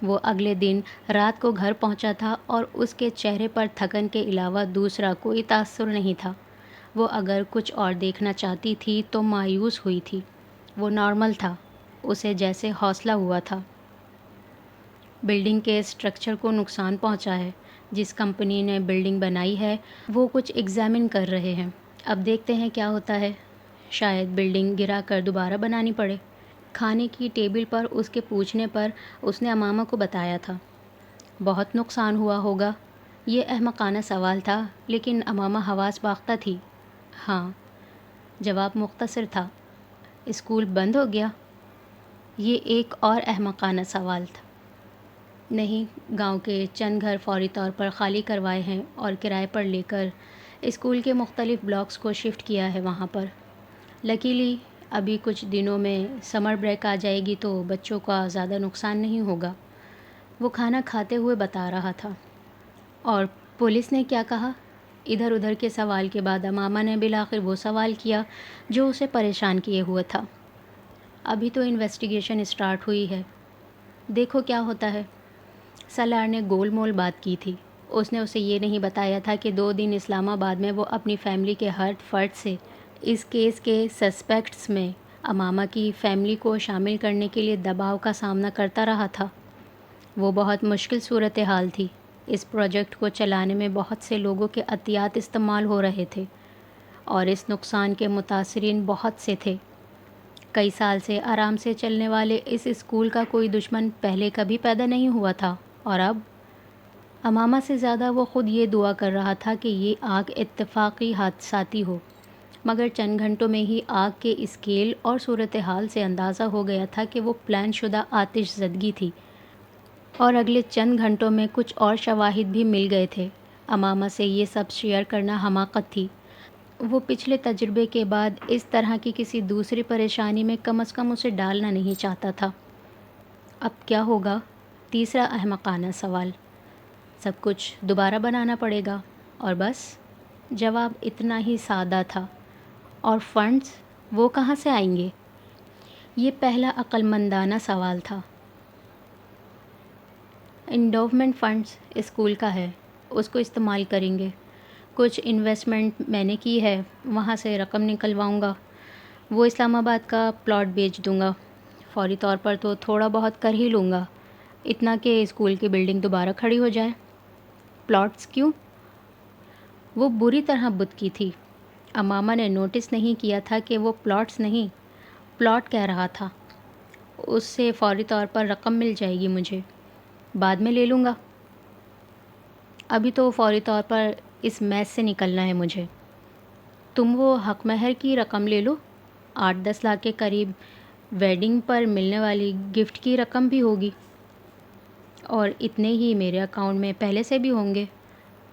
وہ اگلے دن رات کو گھر پہنچا تھا اور اس کے چہرے پر تھکن کے علاوہ دوسرا کوئی تاثر نہیں تھا۔ وہ اگر کچھ اور دیکھنا چاہتی تھی تو مایوس ہوئی تھی۔ وہ نارمل تھا، اسے جیسے حوصلہ ہوا تھا۔ بلڈنگ کے اسٹرکچر کو نقصان پہنچا ہے۔ جس کمپنی نے بلڈنگ بنائی ہے وہ کچھ ایگزامن کر رہے ہیں۔ اب دیکھتے ہیں کیا ہوتا ہے۔ شاید بلڈنگ گرا کر دوبارہ بنانی پڑے۔ کھانے کی ٹیبل پر اس کے پوچھنے پر اس نے امامہ کو بتایا تھا۔ بہت نقصان ہوا ہوگا؟ یہ احمقانہ سوال تھا، لیکن امامہ حواس باختہ تھی۔ ہاں، جواب مختصر تھا۔ اسکول بند ہو گیا؟ یہ ایک اور احمقانہ سوال تھا۔ نہیں، گاؤں کے چند گھر فوری طور پر خالی کروائے ہیں اور کرائے پر لے کر اسکول کے مختلف بلاکس کو شفٹ کیا ہے وہاں پر۔ لکیلی ابھی کچھ دنوں میں سمر بریک آ جائے گی تو بچوں کا زیادہ نقصان نہیں ہوگا۔ وہ کھانا کھاتے ہوئے بتا رہا تھا۔ اور پولیس نے کیا کہا؟ ادھر ادھر کے سوال کے بعد امامہ نے بالآخر وہ سوال کیا جو اسے پریشان کیے ہوئے تھا۔ ابھی تو انویسٹیگیشن اسٹارٹ ہوئی ہے، دیکھو کیا ہوتا ہے۔ سالار نے گول مول بات کی تھی۔ اس نے اسے یہ نہیں بتایا تھا کہ 2 دن اسلام آباد میں وہ اپنی فیملی کے ہر فرد سے اس کیس کے سسپیکٹس میں امامہ کی فیملی کو شامل کرنے کے لیے دباؤ کا سامنا کرتا رہا تھا۔ وہ بہت مشکل صورتحال تھی۔ اس پروجیکٹ کو چلانے میں بہت سے لوگوں کے عطیات استعمال ہو رہے تھے اور اس نقصان کے متاثرین بہت سے تھے۔ کئی سال سے آرام سے چلنے والے اس اسکول کا کوئی دشمن پہلے کبھی پیدا نہیں ہوا تھا، اور اب امامہ سے زیادہ وہ خود یہ دعا کر رہا تھا کہ یہ آگ اتفاقی حادثاتی ہو، مگر چند گھنٹوں میں ہی آگ کے اسکیل اور صورتحال سے اندازہ ہو گیا تھا کہ وہ پلان شدہ آتش زدگی تھی، اور اگلے چند گھنٹوں میں کچھ اور شواہد بھی مل گئے تھے۔ امامہ سے یہ سب شیئر کرنا حماقت تھی۔ وہ پچھلے تجربے کے بعد اس طرح کی کسی دوسری پریشانی میں کم از کم اسے ڈالنا نہیں چاہتا تھا۔ اب کیا ہوگا؟ تیسرا احمقانہ سوال۔ سب کچھ دوبارہ بنانا پڑے گا، اور بس؟ جواب اتنا ہی سادہ تھا۔ اور فنڈز وہ کہاں سے آئیں گے؟ یہ پہلا عقل مندانہ سوال تھا۔ انڈوومنٹ فنڈز اسکول کا ہے، اس کو استعمال کریں گے۔ کچھ انویسٹمنٹ میں نے کی ہے، وہاں سے رقم نکلواؤں گا۔ وہ اسلام آباد کا پلاٹ بیچ دوں گا۔ فوری طور پر تو تھوڑا بہت کر ہی لوں گا، اتنا کہ اسکول کی بلڈنگ دوبارہ کھڑی ہو جائے۔ پلاٹس کیوں؟ وہ بری طرح بت کی تھی۔ امامہ نے نوٹس نہیں کیا تھا کہ وہ پلاٹس نہیں، پلاٹ کہہ رہا تھا۔ اس سے فوری طور پر رقم مل جائے گی مجھے، بعد میں لے لوں گا۔ ابھی تو فوری طور پر اس میس سے نکلنا ہے مجھے۔ تم وہ حق مہر کی رقم لے لو، 8-10 لاکھ کے قریب ویڈنگ پر ملنے والی گفٹ کی رقم بھی ہوگی، اور اتنے ہی میرے اکاؤنٹ میں پہلے سے بھی ہوں گے۔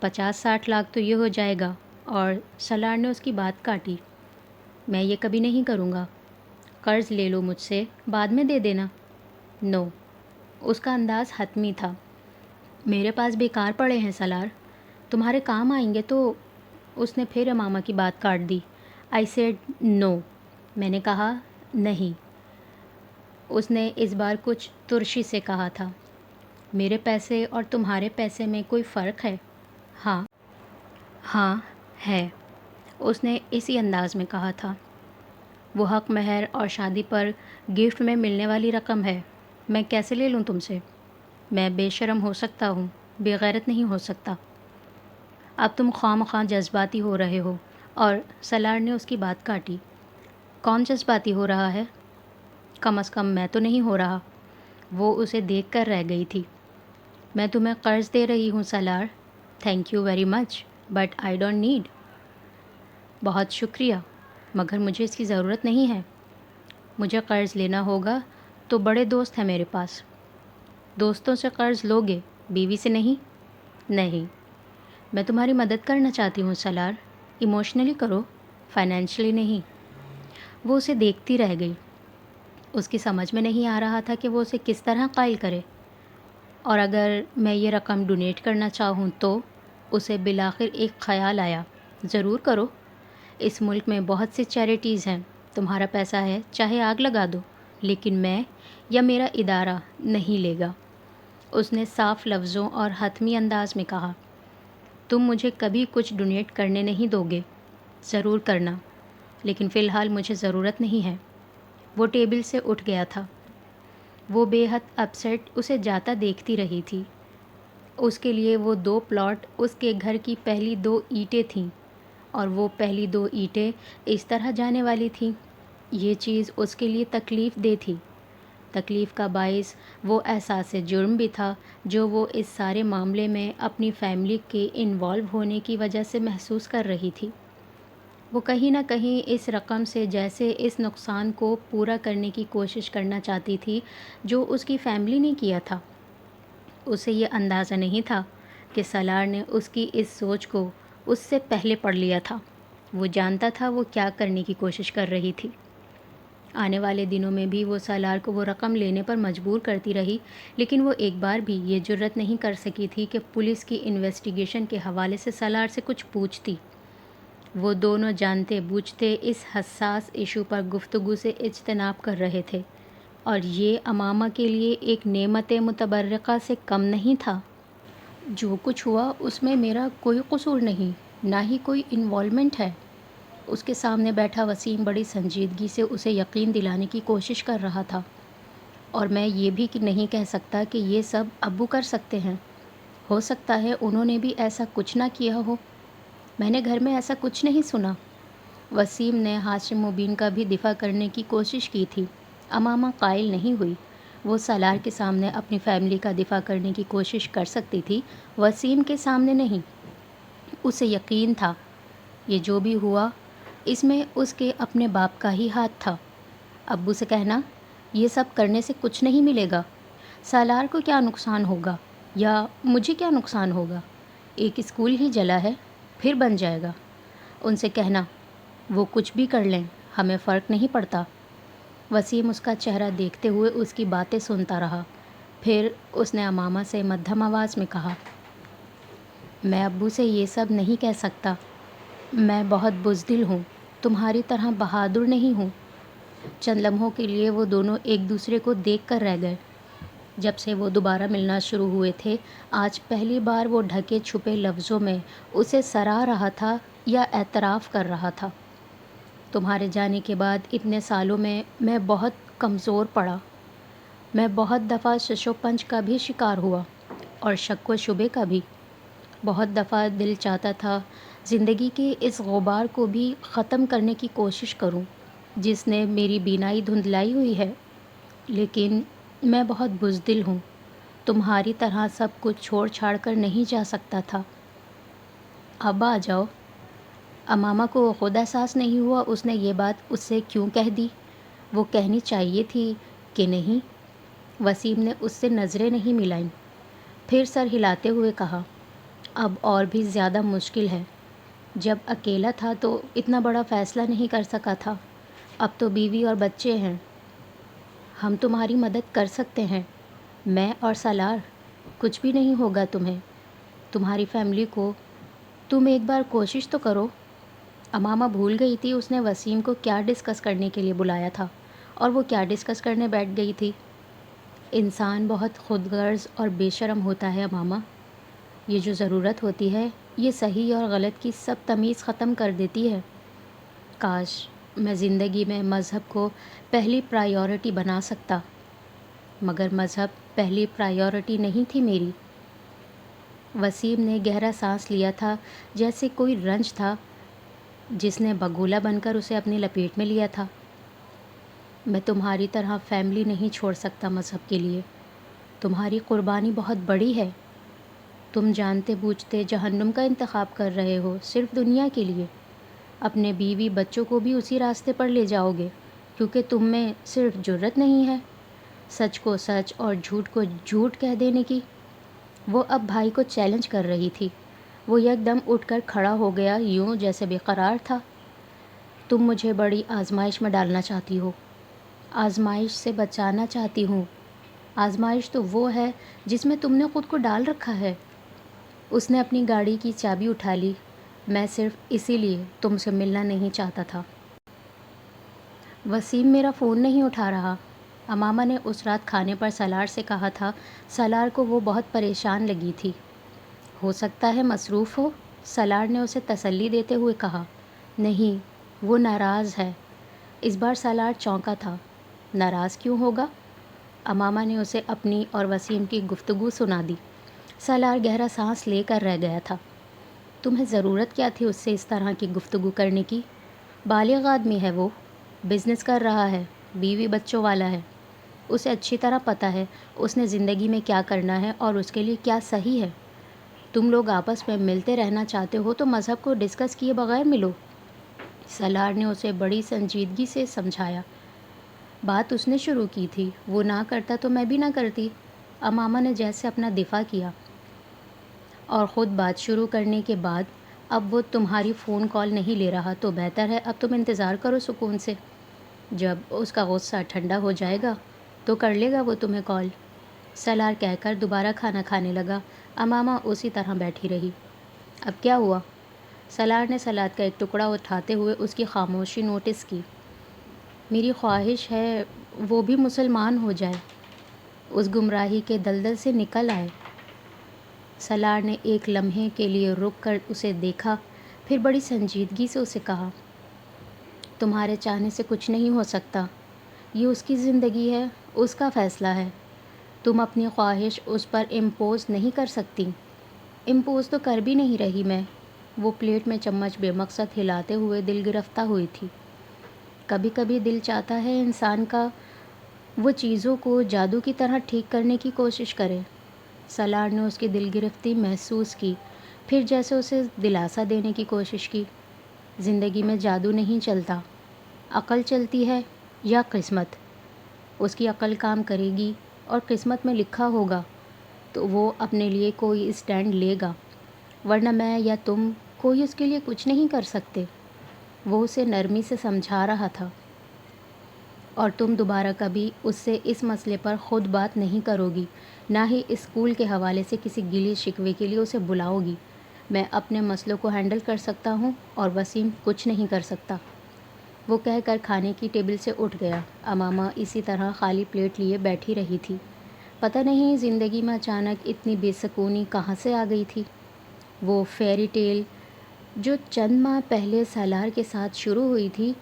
50-60 لاکھ تو یہ ہو جائے گا۔ اور سالار نے اس کی بات کاٹی۔ میں یہ کبھی نہیں کروں گا۔ قرض لے لو مجھ سے، بعد میں دے دینا۔ نو، اس کا انداز حتمی تھا۔ میرے پاس بیکار پڑے ہیں سالار، تمہارے کام آئیں گے تو۔ اس نے پھر امامہ کی بات کاٹ دی۔ آئی سیڈ نو، میں نے کہا نہیں۔ اس نے اس بار کچھ ترشی سے کہا تھا۔ میرے پیسے اور تمہارے پیسے میں کوئی فرق ہے؟ ہاں ہاں ہے، اس نے اسی انداز میں کہا تھا۔ وہ حق مہر اور شادی پر گفٹ میں ملنے والی رقم ہے، میں کیسے لے لوں تم سے؟ میں بے شرم ہو سکتا ہوں، بے غیرت نہیں ہو سکتا۔ اب تم خواہ مخواہ جذباتی ہو رہے ہو۔ اور سالار نے اس کی بات کاٹی۔ کون جذباتی ہو رہا ہے؟ کم از کم میں تو نہیں ہو رہا۔ وہ اسے دیکھ کر رہ گئی تھی۔ میں تمہیں قرض دے رہی ہوں Salar. Thank you very much but I don't need. بہت شکریہ مگر مجھے اس کی ضرورت نہیں ہے۔ مجھے قرض لینا ہوگا تو بڑے دوست ہیں میرے پاس۔ دوستوں سے قرض لوگے، بیوی سے نہیں؟ نہیں، میں تمہاری مدد کرنا چاہتی ہوں سالار، ایموشنلی کرو، فائنینشلی نہیں۔ وہ اسے دیکھتی رہ گئی۔ اس کی سمجھ میں نہیں آ رہا تھا کہ وہ اسے کس طرح قائل کرے۔ اور اگر میں یہ رقم ڈونیٹ کرنا چاہوں تو؟ اسے بالآخر ایک خیال آیا، ضرور کرو، اس ملک میں بہت سی چیریٹیز ہیں، تمہارا پیسہ ہے چاہے آگ لگا دو، لیکن میں یا میرا ادارہ نہیں لے گا۔ اس نے صاف لفظوں اور حتمی انداز میں کہا، تم مجھے کبھی کچھ ڈونیٹ کرنے نہیں دو گے، ضرور کرنا، لیکن فی الحال مجھے ضرورت نہیں ہے۔ وہ ٹیبل سے اٹھ گیا تھا۔ وہ بے حد اپسیٹ اسے جاتا دیکھتی رہی تھی۔ اس کے لیے وہ 2 پلاٹ اس کے گھر کی پہلی 2 اینٹیں تھیں، اور وہ پہلی 2 اینٹیں اس طرح جانے والی تھیں۔ یہ چیز اس کے لیے تکلیف دہ تھی۔ تکلیف کا باعث وہ احساس جرم بھی تھا جو وہ اس سارے معاملے میں اپنی فیملی کے انوالو ہونے کی وجہ سے محسوس کر رہی تھی۔ وہ کہیں نہ کہیں اس رقم سے جیسے اس نقصان کو پورا کرنے کی کوشش کرنا چاہتی تھی جو اس کی فیملی نے کیا تھا۔ اسے یہ اندازہ نہیں تھا کہ سالار نے اس کی اس سوچ کو اس سے پہلے پڑھ لیا تھا۔ وہ جانتا تھا وہ کیا کرنے کی کوشش کر رہی تھی۔ آنے والے دنوں میں بھی وہ سالار کو وہ رقم لینے پر مجبور کرتی رہی، لیکن وہ ایک بار بھی یہ جرأت نہیں کر سکی تھی کہ پولیس کی انویسٹیگیشن کے حوالے سے سالار سے کچھ پوچھتی۔ وہ دونوں جانتے بوجھتے اس حساس ایشو پر گفتگو سے اجتناب کر رہے تھے، اور یہ امامہ کے لیے ایک نعمت متبرکہ سے کم نہیں تھا۔ جو کچھ ہوا اس میں میرا کوئی قصور نہیں، نہ ہی کوئی انوالومنٹ ہے۔ اس کے سامنے بیٹھا وسیم بڑی سنجیدگی سے اسے یقین دلانے کی کوشش کر رہا تھا۔ اور میں یہ بھی نہیں کہہ سکتا کہ یہ سب ابو کر سکتے ہیں، ہو سکتا ہے انہوں نے بھی ایسا کچھ نہ کیا ہو، میں نے گھر میں ایسا کچھ نہیں سنا۔ وسیم نے ہاشم مبین کا بھی دفاع کرنے کی کوشش کی تھی۔ امامہ قائل نہیں ہوئی۔ وہ سالار کے سامنے اپنی فیملی کا دفاع کرنے کی کوشش کر سکتی تھی، وسیم کے سامنے نہیں۔ اسے یقین تھا یہ جو بھی ہوا اس میں اس کے اپنے باپ کا ہی ہاتھ تھا۔ ابو سے کہنا یہ سب کرنے سے کچھ نہیں ملے گا، سالار کو کیا نقصان ہوگا یا مجھے کیا نقصان ہوگا، ایک اسکول ہی جلا ہے، پھر بن جائے گا۔ ان سے کہنا وہ کچھ بھی کر لیں، ہمیں فرق نہیں پڑتا۔ وسیم اس کا چہرہ دیکھتے ہوئے اس کی باتیں سنتا رہا۔ پھر اس نے امامہ سے مدھم آواز میں کہا، میں ابو سے یہ سب نہیں کہہ سکتا، میں بہت بزدل ہوں، تمہاری طرح بہادر نہیں ہوں۔ چند لمحوں کے لیے وہ دونوں ایک دوسرے کو دیکھ کر رہ گئے۔ جب سے وہ دوبارہ ملنا شروع ہوئے تھے، آج پہلی بار وہ ڈھکے چھپے لفظوں میں اسے سراہ رہا تھا یا اعتراف کر رہا تھا، تمہارے جانے کے بعد اتنے سالوں میں بہت کمزور پڑا، میں بہت دفعہ شش و پنج کا بھی شکار ہوا، اور شک و شبے کا بھی۔ بہت دفعہ دل چاہتا تھا زندگی کے اس غبار کو بھی ختم کرنے کی کوشش کروں جس نے میری بینائی دھندلائی ہوئی ہے، لیکن میں بہت بزدل ہوں، تمہاری طرح سب کچھ چھوڑ چھاڑ کر نہیں جا سکتا تھا۔ اب آ جاؤ۔ امامہ کو خود احساس نہیں ہوا اس نے یہ بات اس سے کیوں کہہ دی۔ وہ کہنی چاہیے تھی کہ نہیں۔ وسیم نے اس سے نظریں نہیں ملائیں، پھر سر ہلاتے ہوئے کہا، اب اور بھی زیادہ مشکل ہے، جب اکیلا تھا تو اتنا بڑا فیصلہ نہیں کر سکا تھا، اب تو بیوی اور بچے ہیں، ہم تمہاری مدد کر سکتے ہیں، میں اور سالار، کچھ بھی نہیں ہوگا تمہیں، تمہاری فیملی کو، تم ایک بار کوشش تو کرو۔ امامہ بھول گئی تھی اس نے وسیم کو کیا ڈسکس کرنے کے لیے بلایا تھا، اور وہ کیا ڈسکس کرنے بیٹھ گئی تھی۔ انسان بہت خود غرض اور بے شرم ہوتا ہے امامہ، یہ جو ضرورت ہوتی ہے یہ صحیح اور غلط کی سب تمیز ختم کر دیتی ہے۔ کاش میں زندگی میں مذہب کو پہلی پرائیورٹی بنا سکتا، مگر مذہب پہلی پرائیورٹی نہیں تھی میری۔ وسیم نے گہرا سانس لیا تھا، جیسے کوئی رنج تھا جس نے بگولا بن کر اسے اپنی لپیٹ میں لیا تھا۔ میں تمہاری طرح فیملی نہیں چھوڑ سکتا مذہب کے لیے۔ تمہاری قربانی بہت بڑی ہے۔ تم جانتے بوجھتے جہنم کا انتخاب کر رہے ہو صرف دنیا کے لیے۔ اپنے بیوی بچوں کو بھی اسی راستے پر لے جاؤ گے کیونکہ تم میں صرف جرت نہیں ہے سچ کو سچ اور جھوٹ کو جھوٹ کہہ دینے کی۔ وہ اب بھائی کو چیلنج کر رہی تھی۔ وہ یک دم اٹھ کر کھڑا ہو گیا، یوں جیسے بے قرار تھا۔ تم مجھے بڑی آزمائش میں ڈالنا چاہتی ہو۔ آزمائش سے بچانا چاہتی ہوں۔ آزمائش تو وہ ہے جس میں تم نے خود کو ڈال رکھا ہے۔ اس نے اپنی گاڑی کی چابی اٹھا لی۔ میں صرف اسی لیے تم سے ملنا نہیں چاہتا تھا۔ وسیم میرا فون نہیں اٹھا رہا۔ امامہ نے اس رات کھانے پر سالار سے کہا تھا۔ سالار کو وہ بہت پریشان لگی تھی۔ ہو سکتا ہے مصروف ہو، سالار نے اسے تسلی دیتے ہوئے کہا۔ نہیں، وہ ناراض ہے۔ اس بار سالار چونکا تھا۔ ناراض کیوں ہوگا؟ امامہ نے اسے اپنی اور وسیم کی گفتگو سنا دی۔ سالار گہرا سانس لے کر رہ گیا تھا۔ تمہیں ضرورت کیا تھی اس سے اس طرح کی گفتگو کرنے کی؟ بالغ آدمی ہے وہ، بزنس کر رہا ہے، بیوی بچوں والا ہے۔ اسے اچھی طرح پتہ ہے اس نے زندگی میں کیا کرنا ہے اور اس کے لیے کیا صحیح ہے۔ تم لوگ آپس میں ملتے رہنا چاہتے ہو تو مذہب کو ڈسکس کیے بغیر ملو۔ سالار نے اسے بڑی سنجیدگی سے سمجھایا۔ بات اس نے شروع کی تھی، وہ نہ کرتا تو میں بھی نہ کرتی۔ امامہ نے جیسے اپنا دفاع کیا۔ اور خود بات شروع کرنے کے بعد اب وہ تمہاری فون کال نہیں لے رہا تو بہتر ہے اب تم انتظار کرو سکون سے۔ جب اس کا غصہ ٹھنڈا ہو جائے گا تو کر لے گا وہ تمہیں کال۔ سالار کہہ کر دوبارہ کھانا کھانے لگا۔ امامہ اسی طرح بیٹھی رہی۔ اب کیا ہوا؟ سالار نے سلاد کا ایک ٹکڑا اٹھاتے ہوئے اس کی خاموشی نوٹس کی۔ میری خواہش ہے وہ بھی مسلمان ہو جائے، اس گمراہی کے دلدل سے نکل آئے۔ سالار نے ایک لمحے کے لیے رک کر اسے دیکھا، پھر بڑی سنجیدگی سے اسے کہا، تمہارے چاہنے سے کچھ نہیں ہو سکتا۔ یہ اس کی زندگی ہے، اس کا فیصلہ ہے۔ تم اپنی خواہش اس پر امپوز نہیں کر سکتی۔ امپوز تو کر بھی نہیں رہی میں۔ وہ پلیٹ میں چمچ بے مقصد ہلاتے ہوئے دل گرفتہ ہوئی تھی۔ کبھی کبھی دل چاہتا ہے انسان کا وہ چیزوں کو جادو کی طرح ٹھیک کرنے کی کوشش کرے۔ سالار نے اس کی دل گرفتی محسوس کی، پھر جیسے اسے دلاسا دینے کی کوشش کی۔ زندگی میں جادو نہیں چلتا، عقل چلتی ہے یا قسمت۔ اس کی عقل کام کرے گی اور قسمت میں لکھا ہوگا تو وہ اپنے لیے کوئی اسٹینڈ لے گا، ورنہ میں یا تم کوئی اس کے لیے کچھ نہیں کر سکتے۔ وہ اسے نرمی سے سمجھا رہا تھا۔ اور تم دوبارہ کبھی اس سے اس مسئلے پر خود بات نہیں کرو گی، نہ ہی اسکول کے حوالے سے کسی گلے شکوے کے لیے اسے بلاؤ گی۔ میں اپنے مسئلوں کو ہینڈل کر سکتا ہوں اور وسیم کچھ نہیں کر سکتا۔ وہ کہہ کر کھانے کی ٹیبل سے اٹھ گیا۔ امامہ اسی طرح خالی پلیٹ لیے بیٹھی رہی تھی۔ پتہ نہیں زندگی میں اچانک اتنی بے سکونی کہاں سے آ گئی تھی۔ وہ فیری ٹیل جو چند ماہ پہلے سالار کے ساتھ شروع ہوئی تھی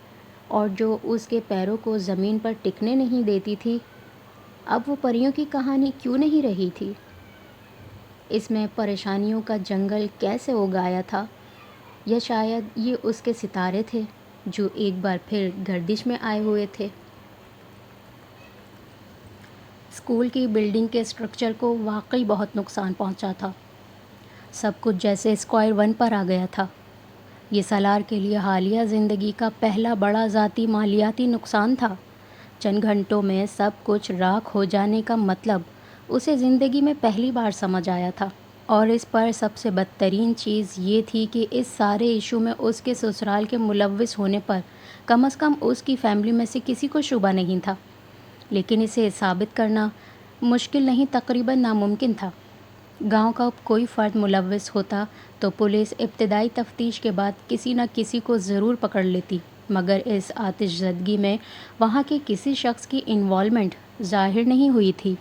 اور جو اس کے پیروں کو زمین پر ٹکنے نہیں دیتی تھی، اب وہ پریوں کی کہانی کیوں نہیں رہی تھی؟ اس میں پریشانیوں کا جنگل کیسے اگایا تھا؟ یا شاید یہ اس کے ستارے تھے جو ایک بار پھر گردش میں آئے ہوئے تھے۔ اسکول کی بلڈنگ کے اسٹرکچر کو واقعی بہت نقصان پہنچا تھا۔ سب کچھ جیسے اسکوائر ون پر آ گیا تھا۔ یہ سالار کے لیے حالیہ زندگی کا پہلا بڑا ذاتی مالیاتی نقصان تھا۔ چند گھنٹوں میں سب کچھ راکھ ہو جانے کا مطلب اسے زندگی میں پہلی بار سمجھ آیا تھا، اور اس پر سب سے بدترین چیز یہ تھی کہ اس سارے ایشو میں اس کے سسرال کے ملوث ہونے پر کم از کم اس کی فیملی میں سے کسی کو شبہ نہیں تھا، لیکن اسے ثابت کرنا مشکل نہیں، تقریباً ناممکن تھا۔ گاؤں کا کوئی فرد ملوث ہوتا تو پولیس ابتدائی تفتیش کے بعد کسی نہ کسی کو ضرور پکڑ لیتی، مگر اس آتش زدگی میں وہاں کے کسی شخص کی انوالومنٹ ظاہر نہیں ہوئی تھی،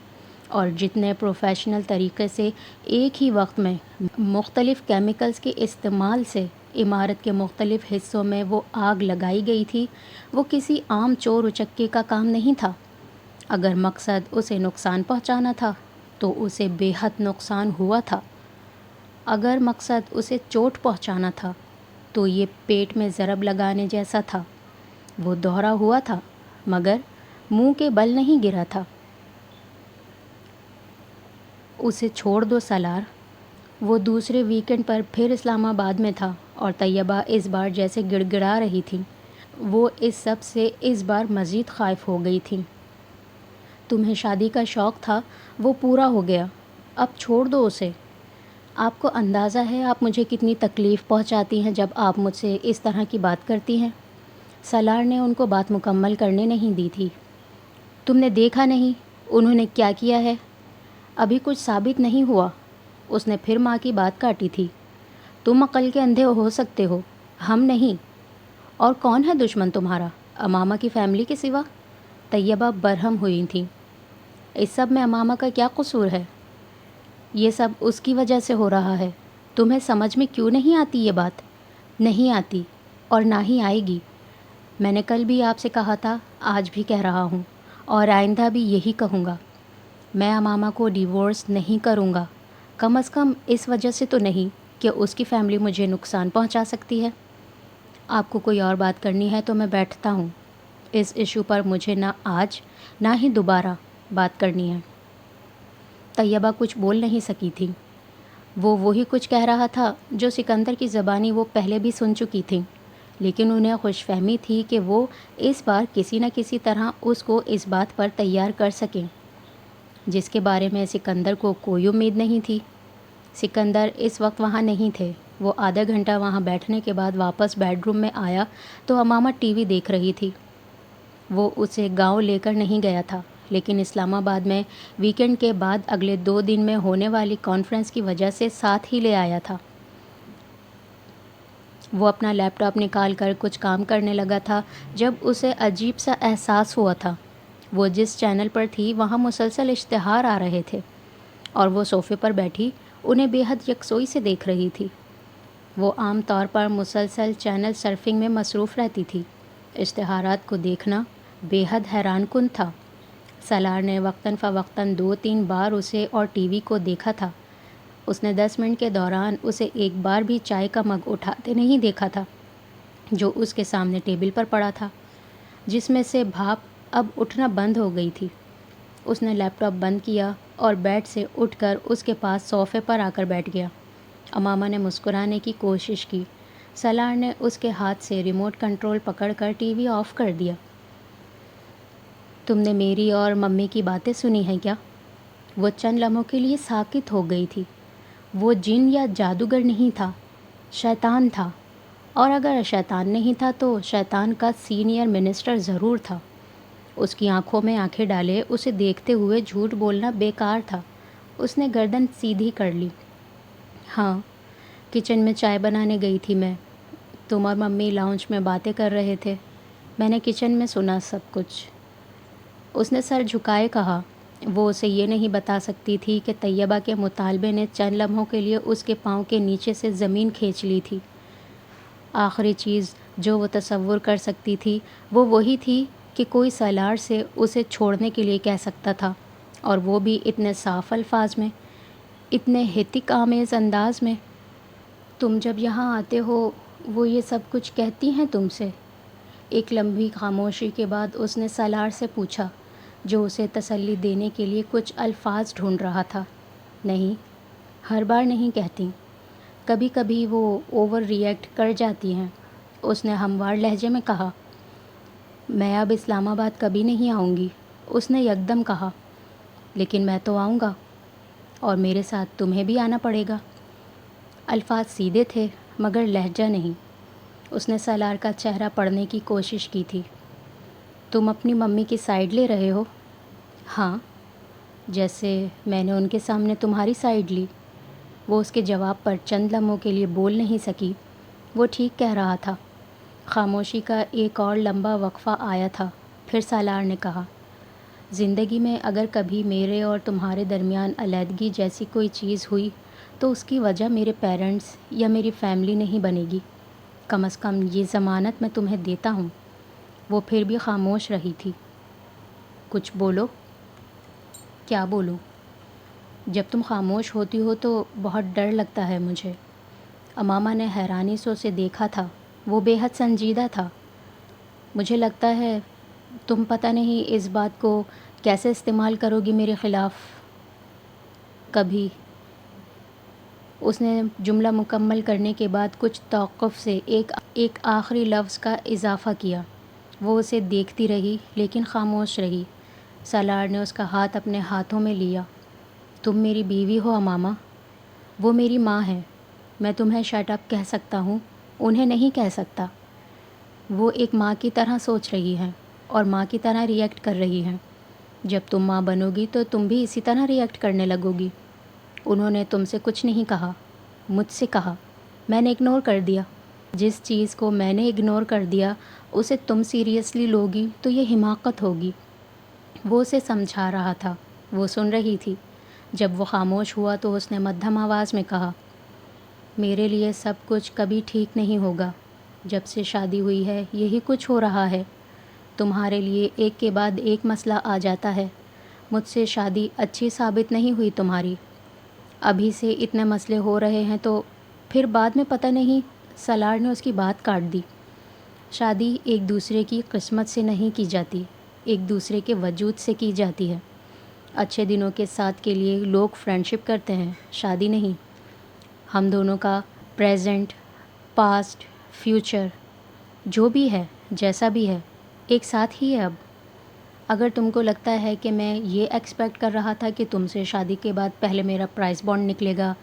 اور جتنے پروفیشنل طریقے سے ایک ہی وقت میں مختلف کیمیکلز کے استعمال سے عمارت کے مختلف حصوں میں وہ آگ لگائی گئی تھی، وہ کسی عام چور اچکے کا کام نہیں تھا۔ اگر مقصد اسے نقصان پہنچانا تھا تو اسے بے حد نقصان ہوا تھا۔ اگر مقصد اسے چوٹ پہنچانا تھا تو یہ پیٹ میں ضرب لگانے جیسا تھا۔ وہ دوہرا ہوا تھا مگر منہ کے بل نہیں گرا تھا۔ اسے چھوڑ دو سالار۔ وہ دوسرے ویکنڈ پر پھر اسلام آباد میں تھا اور طیبہ اس بار جیسے گڑ گڑا رہی تھی۔ وہ اس سب سے اس بار مزید خائف ہو گئی تھی۔ تمہیں شادی کا شوق تھا، وہ پورا ہو گیا، اب چھوڑ دو اسے۔ آپ کو اندازہ ہے آپ مجھے کتنی تکلیف پہنچاتی ہیں جب آپ مجھ سے اس طرح کی بات کرتی ہیں؟ سالار نے ان کو بات مکمل کرنے نہیں دی تھی۔ تم نے دیکھا نہیں انہوں نے کیا کیا ہے؟ ابھی کچھ ثابت نہیں ہوا۔ اس نے پھر ماں کی بات کاٹی تھی۔ تم عقل کے اندھے ہو سکتے ہو، ہم نہیں۔ اور کون ہے دشمن تمہارا، امامہ کی فیملی کے سوا؟ طیبہ برہم ہوئی تھیں۔ اس سب میں امامہ کا کیا قصور ہے؟ یہ سب اس کی وجہ سے ہو رہا ہے۔ تمہیں سمجھ میں کیوں نہیں آتی یہ بات؟ نہیں آتی اور نہ ہی آئے گی۔ میں نے کل بھی آپ سے کہا تھا، آج بھی کہہ رہا ہوں اور آئندہ بھی یہی کہوں گا، میں امامہ کو ڈیورس نہیں کروں گا، کم از کم اس وجہ سے تو نہیں کہ اس کی فیملی مجھے نقصان پہنچا سکتی ہے۔ آپ کو کوئی اور بات کرنی ہے تو میں بیٹھتا ہوں، اس ایشو پر مجھے نہ آج نہ ہی دوبارہ بات کرنی ہے۔ طیبہ کچھ بول نہیں سکی تھی۔ وہ وہی کچھ کہہ رہا تھا جو سکندر کی زبانی وہ پہلے بھی سن چکی تھیں، لیکن انہیں خوش فہمی تھی کہ وہ اس بار کسی نہ کسی طرح اس کو اس بات پر تیار کر سکیں جس کے بارے میں سکندر کو کوئی امید نہیں تھی۔ سکندر اس وقت وہاں نہیں تھے۔ وہ آدھا گھنٹہ وہاں بیٹھنے کے بعد واپس بیڈ روم میں آیا تو امامہ ٹی وی دیکھ رہی تھی۔ وہ اسے گاؤں لے کر نہیں گیا تھا، لیکن اسلام آباد میں ویکنڈ کے بعد اگلے 2 دن میں ہونے والی کانفرنس کی وجہ سے ساتھ ہی لے آیا تھا۔ وہ اپنا لیپ ٹاپ نکال کر کچھ کام کرنے لگا تھا جب اسے عجیب سا احساس ہوا تھا۔ وہ جس چینل پر تھی وہاں مسلسل اشتہار آ رہے تھے اور وہ صوفے پر بیٹھی انہیں بے حد یکسوئی سے دیکھ رہی تھی۔ وہ عام طور پر مسلسل چینل سرفنگ میں مصروف رہتی تھی۔ اشتہارات کو دیکھنا بے حد حیران کن تھا۔ سالار نے وقتاً فوقتاً 2-3 بار اسے اور ٹی وی کو دیکھا تھا۔ اس نے 10 منٹ کے دوران اسے ایک بار بھی چائے کا مگ اٹھاتے نہیں دیکھا تھا جو اس کے سامنے ٹیبل پر پڑا تھا، جس میں سے بھاپ اب اٹھنا بند ہو گئی تھی۔ اس نے لیپ ٹاپ بند کیا اور بیڈ سے اٹھ کر اس کے پاس صوفے پر آ کر بیٹھ گیا۔ امامہ نے مسکرانے کی کوشش کی۔ سالار نے اس کے ہاتھ سے ریموٹ کنٹرول پکڑ کر ٹی وی آف کر دیا۔ تم نے میری اور ممی کی باتیں سنی ہیں کیا؟ وہ چند لمحوں کے لیے ساکت ہو گئی تھی۔ وہ جن یا جادوگر نہیں تھا، شیطان تھا، اور اگر شیطان نہیں تھا تو شیطان کا سینئر منسٹر ضرور تھا۔ اس کی آنکھوں میں آنکھیں ڈالے اسے دیکھتے ہوئے جھوٹ بولنا بیکار تھا۔ اس نے گردن سیدھی کر لی۔ ہاں، کچن میں چائے بنانے گئی تھی میں۔ تم اور ممی لاؤنج میں باتیں کر رہے تھے، میں نے کچن میں سنا سب کچھ۔ اس نے سر جھکائے کہا۔ وہ اسے یہ نہیں بتا سکتی تھی کہ طیبہ کے مطالبے نے چند لمحوں کے لیے اس کے پاؤں کے نیچے سے زمین کھینچ لی تھی۔ آخری چیز جو وہ تصور کر سکتی تھی وہ وہی تھی کہ کوئی سالار سے اسے چھوڑنے کے لیے کہہ سکتا تھا، اور وہ بھی اتنے صاف الفاظ میں، اتنے ہتک آمیز انداز میں۔ تم جب یہاں آتے ہو وہ یہ سب کچھ کہتی ہیں تم سے؟ ایک لمبی خاموشی کے بعد اس نے سالار سے پوچھا، جو اسے تسلی دینے کے لیے کچھ الفاظ ڈھونڈ رہا تھا۔ نہیں، ہر بار نہیں کہتی، کبھی کبھی وہ اوور ری ایکٹ کر جاتی ہیں۔ اس نے ہموار لہجے میں کہا۔ میں اب اسلام آباد کبھی نہیں آؤں گی، اس نے یکدم کہا۔ لیکن میں تو آؤں گا، اور میرے ساتھ تمہیں بھی آنا پڑے گا۔ الفاظ سیدھے تھے مگر لہجہ نہیں۔ اس نے سالار کا چہرہ پڑھنے کی کوشش کی تھی۔ تم اپنی ممی کی سائیڈ لے رہے ہو؟ ہاں، جیسے میں نے ان کے سامنے تمہاری سائیڈ لی۔ وہ اس کے جواب پر چند لمحوں کے لیے بول نہیں سکی۔ وہ ٹھیک کہہ رہا تھا۔ خاموشی کا ایک اور لمبا وقفہ آیا تھا، پھر سالار نے کہا، زندگی میں اگر کبھی میرے اور تمہارے درمیان علیحدگی جیسی کوئی چیز ہوئی تو اس کی وجہ میرے پیرنٹس یا میری فیملی نہیں بنے گی۔ کم از کم یہ ضمانت میں تمہیں دیتا ہوں۔ وہ پھر بھی خاموش رہی تھی۔ کچھ بولو۔ کیا بولوں؟ جب تم خاموش ہوتی ہو تو بہت ڈر لگتا ہے مجھے۔ امامہ نے حیرانی سے اسے دیکھا تھا۔ وہ بے حد سنجیدہ تھا۔ مجھے لگتا ہے تم پتہ نہیں اس بات کو کیسے استعمال کرو گی میرے خلاف کبھی۔ اس نے جملہ مکمل کرنے کے بعد کچھ توقف سے ایک آخری لفظ کا اضافہ کیا۔ وہ اسے دیکھتی رہی لیکن خاموش رہی۔ سالار نے اس کا ہاتھ اپنے ہاتھوں میں لیا۔ تم میری بیوی ہو امامہ۔ وہ میری ماں ہے۔ میں تمہیں شٹ اپ کہہ سکتا ہوں، انہیں نہیں کہہ سکتا۔ وہ ایک ماں کی طرح سوچ رہی ہیں اور ماں کی طرح ری ایکٹ کر رہی ہیں۔ جب تم ماں بنو گی تو تم بھی اسی طرح ری ایکٹ کرنے لگو گی۔ انہوں نے تم سے کچھ نہیں کہا، مجھ سے کہا۔ میں نے اگنور کر دیا۔ جس چیز کو میں نے اگنور کر دیا اسے تم سیریسلی لوگی تو یہ حماقت ہوگی۔ وہ اسے سمجھا رہا تھا۔ وہ سن رہی تھی۔ جب وہ خاموش ہوا تو اس نے مدھم آواز میں کہا، میرے لیے سب کچھ کبھی ٹھیک نہیں ہوگا۔ جب سے شادی ہوئی ہے یہی کچھ ہو رہا ہے۔ تمہارے لیے ایک کے بعد ایک مسئلہ آ جاتا ہے۔ مجھ سے شادی اچھی ثابت نہیں ہوئی تمہاری۔ ابھی سے اتنے مسئلے ہو رہے ہیں تو پھر بعد میں پتہ نہیں۔ سالار نے اس کی بات کاٹ دی۔ شادی ایک دوسرے کی قسمت سے نہیں کی جاتی، ایک دوسرے کے وجود سے کی جاتی ہے۔ اچھے دنوں کے ساتھ کے لیے لوگ فرینڈشپ کرتے ہیں، شادی نہیں۔ ہم دونوں کا پریزنٹ، پاسٹ، فیوچر جو بھی ہے، جیسا بھی ہے، ایک ساتھ ہی ہے اب۔ اگر تم کو لگتا ہے کہ میں یہ ایکسپیکٹ کر رہا تھا کہ تم سے شادی کے بعد پہلے میرا پرائز بانڈ نکلے گا،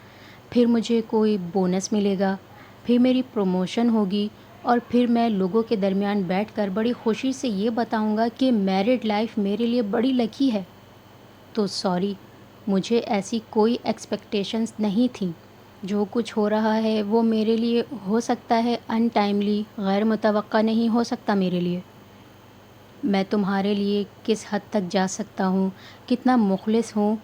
پھر مجھے کوئی بونس ملے گا، پھر میری پروموشن ہوگی اور پھر میں لوگوں کے درمیان بیٹھ کر بڑی خوشی سے یہ بتاؤں گا کہ میرڈ لائف میرے لیے بڑی لکی ہے، تو سوری، مجھے ایسی کوئی ایکسپیکٹیشنز نہیں تھیں۔ جو کچھ ہو رہا ہے وہ میرے لیے ہو سکتا ہے ان ٹائملی، غیر متوقع نہیں ہو سکتا میرے لیے۔ میں تمہارے لیے کس حد تک جا سکتا ہوں، کتنا مخلص ہوں،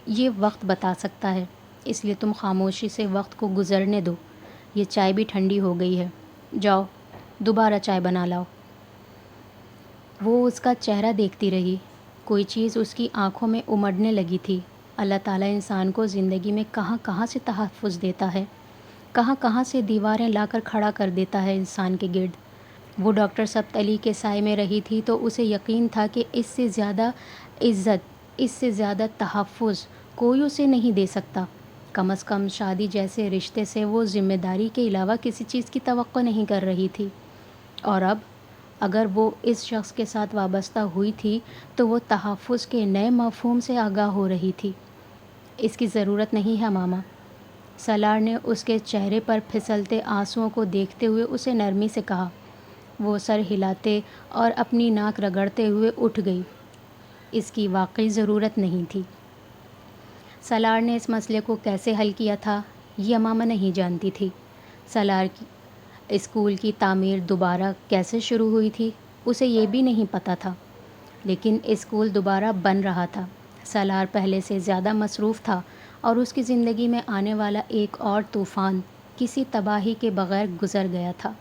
یہ وقت بتا سکتا ہے۔ اس لیے تم خاموشی سے وقت کو گزرنے دو۔ یہ چائے بھی ٹھنڈی ہو گئی ہے، جاؤ دوبارہ چائے بنا لاؤ۔ وہ اس کا چہرہ دیکھتی رہی۔ کوئی چیز اس کی آنکھوں میں امڑنے لگی تھی۔ اللہ تعالیٰ انسان کو زندگی میں کہاں کہاں سے تحفظ دیتا ہے، کہاں کہاں سے دیواریں لا کر کھڑا کر دیتا ہے انسان کے گرد۔ وہ ڈاکٹر سبت علی کے سائے میں رہی تھی تو اسے یقین تھا کہ اس سے زیادہ عزت، اس سے زیادہ تحفظ کوئی اسے نہیں دے سکتا۔ کم از کم شادی جیسے رشتے سے وہ ذمہ داری کے علاوہ کسی چیز کی توقع نہیں کر رہی تھی۔ اور اب اگر وہ اس شخص کے ساتھ وابستہ ہوئی تھی تو وہ تحفظ کے نئے مفہوم سے آگاہ ہو رہی تھی۔ اس کی ضرورت نہیں ہے ماما۔ سالار نے اس کے چہرے پر پھسلتے آنسوؤں کو دیکھتے ہوئے اسے نرمی سے کہا۔ وہ سر ہلاتے اور اپنی ناک رگڑتے ہوئے اٹھ گئی۔ اس کی واقعی ضرورت نہیں تھی۔ سالار نے اس مسئلے کو کیسے حل کیا تھا یہ امامہ نہیں جانتی تھی۔ سالار کی اسکول کی تعمیر دوبارہ کیسے شروع ہوئی تھی اسے یہ بھی نہیں پتہ تھا، لیکن اسکول دوبارہ بن رہا تھا۔ سالار پہلے سے زیادہ مصروف تھا اور اس کی زندگی میں آنے والا ایک اور طوفان کسی تباہی کے بغیر گزر گیا تھا۔